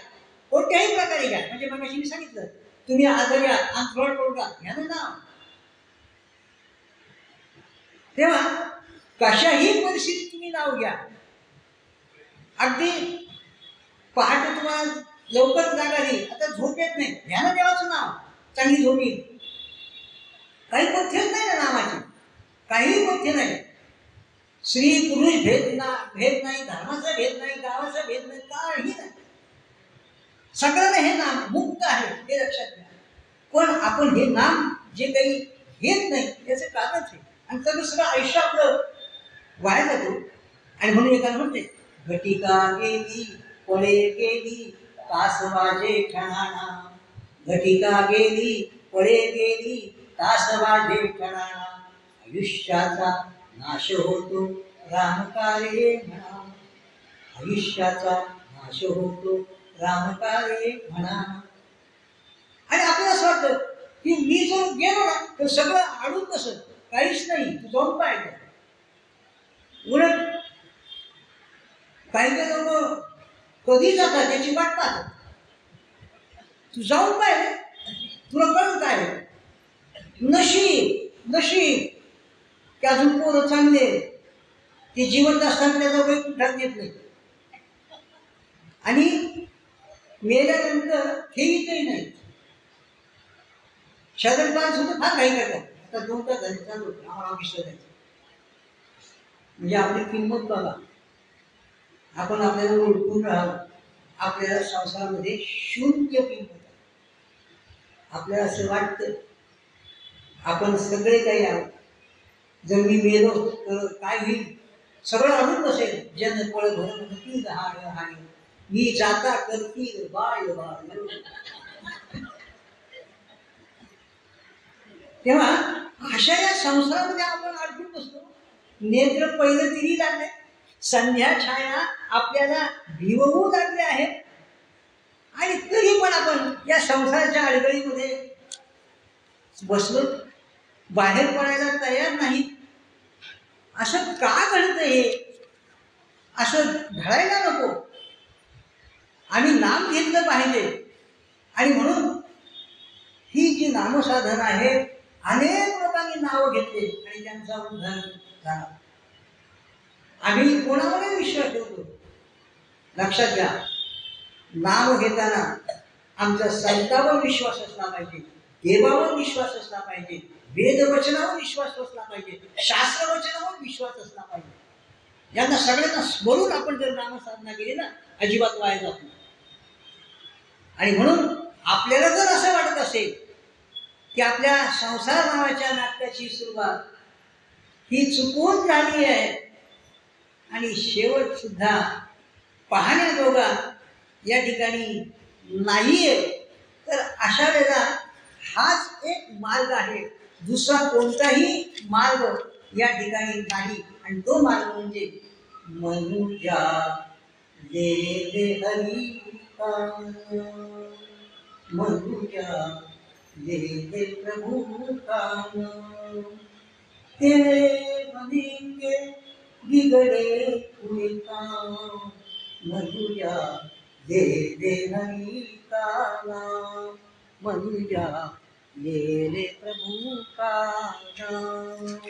कोणत्याही प्रकारे घ्या. म्हणजे मग मी सांगितलं, तुम्ही आजारी अंथरूण पडून घ्या ना नाव. तेव्हा कशाही परिस्थितीत तुम्ही नाव घ्या. अगदी पहाटे तुम्हाला लवकर जाग आली, आता झोप येत नाही, घ्या ना देवाचं नाव, चांगली झोप येईल. काही पथ्यच नाही ना नामाची, काही पथ्य नाही. स्त्री पुरुष भेद नाही, धर्माचा भेद नाही, गावाचा भेद नाही, काही नाही. सगळ्यांना हे नाम मुक्त आहे, हे लक्षात घ्या. पण आपण हे नाम जे काही घेत नाही याचं कारणच आहे. आणि सगळं आयुष्य आपलं वाया जातो. आणि म्हणून एकाला म्हणते, घटिका गेली पळे गेली तास वाजे ठणाणा. घटिका गेली पळे गेली तास वाजे ठणाणा. आयुष्याचा नाश होतो रामकार्ये म्हणा. आयुष्याचा नाश होतो रामकार्ये म्हणा. आणि आपल्याला असं वाटतं की मी जर गेलो ना तर सगळं आडून बसत, काहीच नाही, तू जाऊन पाहिजे. उलट काही काही लोक कधी जातात त्याची वाट पाहतात. तू जाऊन पाहिजे, तुला कळून काय नशीब नशीब की अजून पोरं चांगले, ते जिवंत असताना त्याचा वय कुठलाच देत नाही, आणि मेल्यानंतर ठेवीतही नाही. शेजारी सुद्धा फार काही करतात. आता 2 तास झाले चालू आम्हाला ऑफिसला जायचं. म्हणजे आपली किंमत बघा, आपण आपल्याला ओळखून राहावं. आपल्याला संसारामध्ये शून्य किंमत आहे. आपल्याला असं वाटतं आपण सगळे काही आहोत. जर मी मेलो तर काय होईल, सगळं अडून बसेल. जन पळ भर होती हाय, मी जाता करतील बाय बाय. तेव्हा अशा या संसारामध्ये आपण अडकून बसतो. नेत्र पहिलं तिरी लागले, संध्या छाया आपल्याला भिववू लागले आहेत, आणि तरी पण आपण या संसाराच्या अडगळीमध्ये बसलो, बाहेर पडायला तयार नाही. असं का घडतं हे? असं घडायला नको. आम्ही नाम घेतलं पाहिजे. आणि म्हणून ही जी नामसाधना आहे, अनेक लोकांनी नावं घेतले आणि त्यांचा उद्धार झाला. आम्ही कोणावरही विश्वास ठेवतो. लक्षात घ्या, नाव घेताना आमचा संतांवर विश्वास असला पाहिजे, देवावर विश्वास असला पाहिजे, वेदवचनावर विश्वास असला पाहिजे, शास्त्रवचनावर विश्वास असला पाहिजे. यांना सगळ्यांना स्मरून आपण जर नामसाधना केली ना, अजिबात वाया जात नाही. आणि म्हणून आपल्याला जर असं वाटत असेल की आपल्या संसार नावाच्या नाट्याची सुरुवात ही चुकून झाली आहे आणि शेवट सुद्धा पाहण्याजोगा या ठिकाणी नाहीये, तर अशा वेळेला हाच एक मार्ग आहे. दुसरा कोणताही मार्ग या ठिकाणी नाही. आणि तो मार्ग म्हणजे मनुजा ले हरी कान, मनुजा ले प्रभु कान, तेरे बनेंगे बिगड़े हुए काम, मनुजा ले हरि का नाम, मनुजा ले प्रभु का नाम.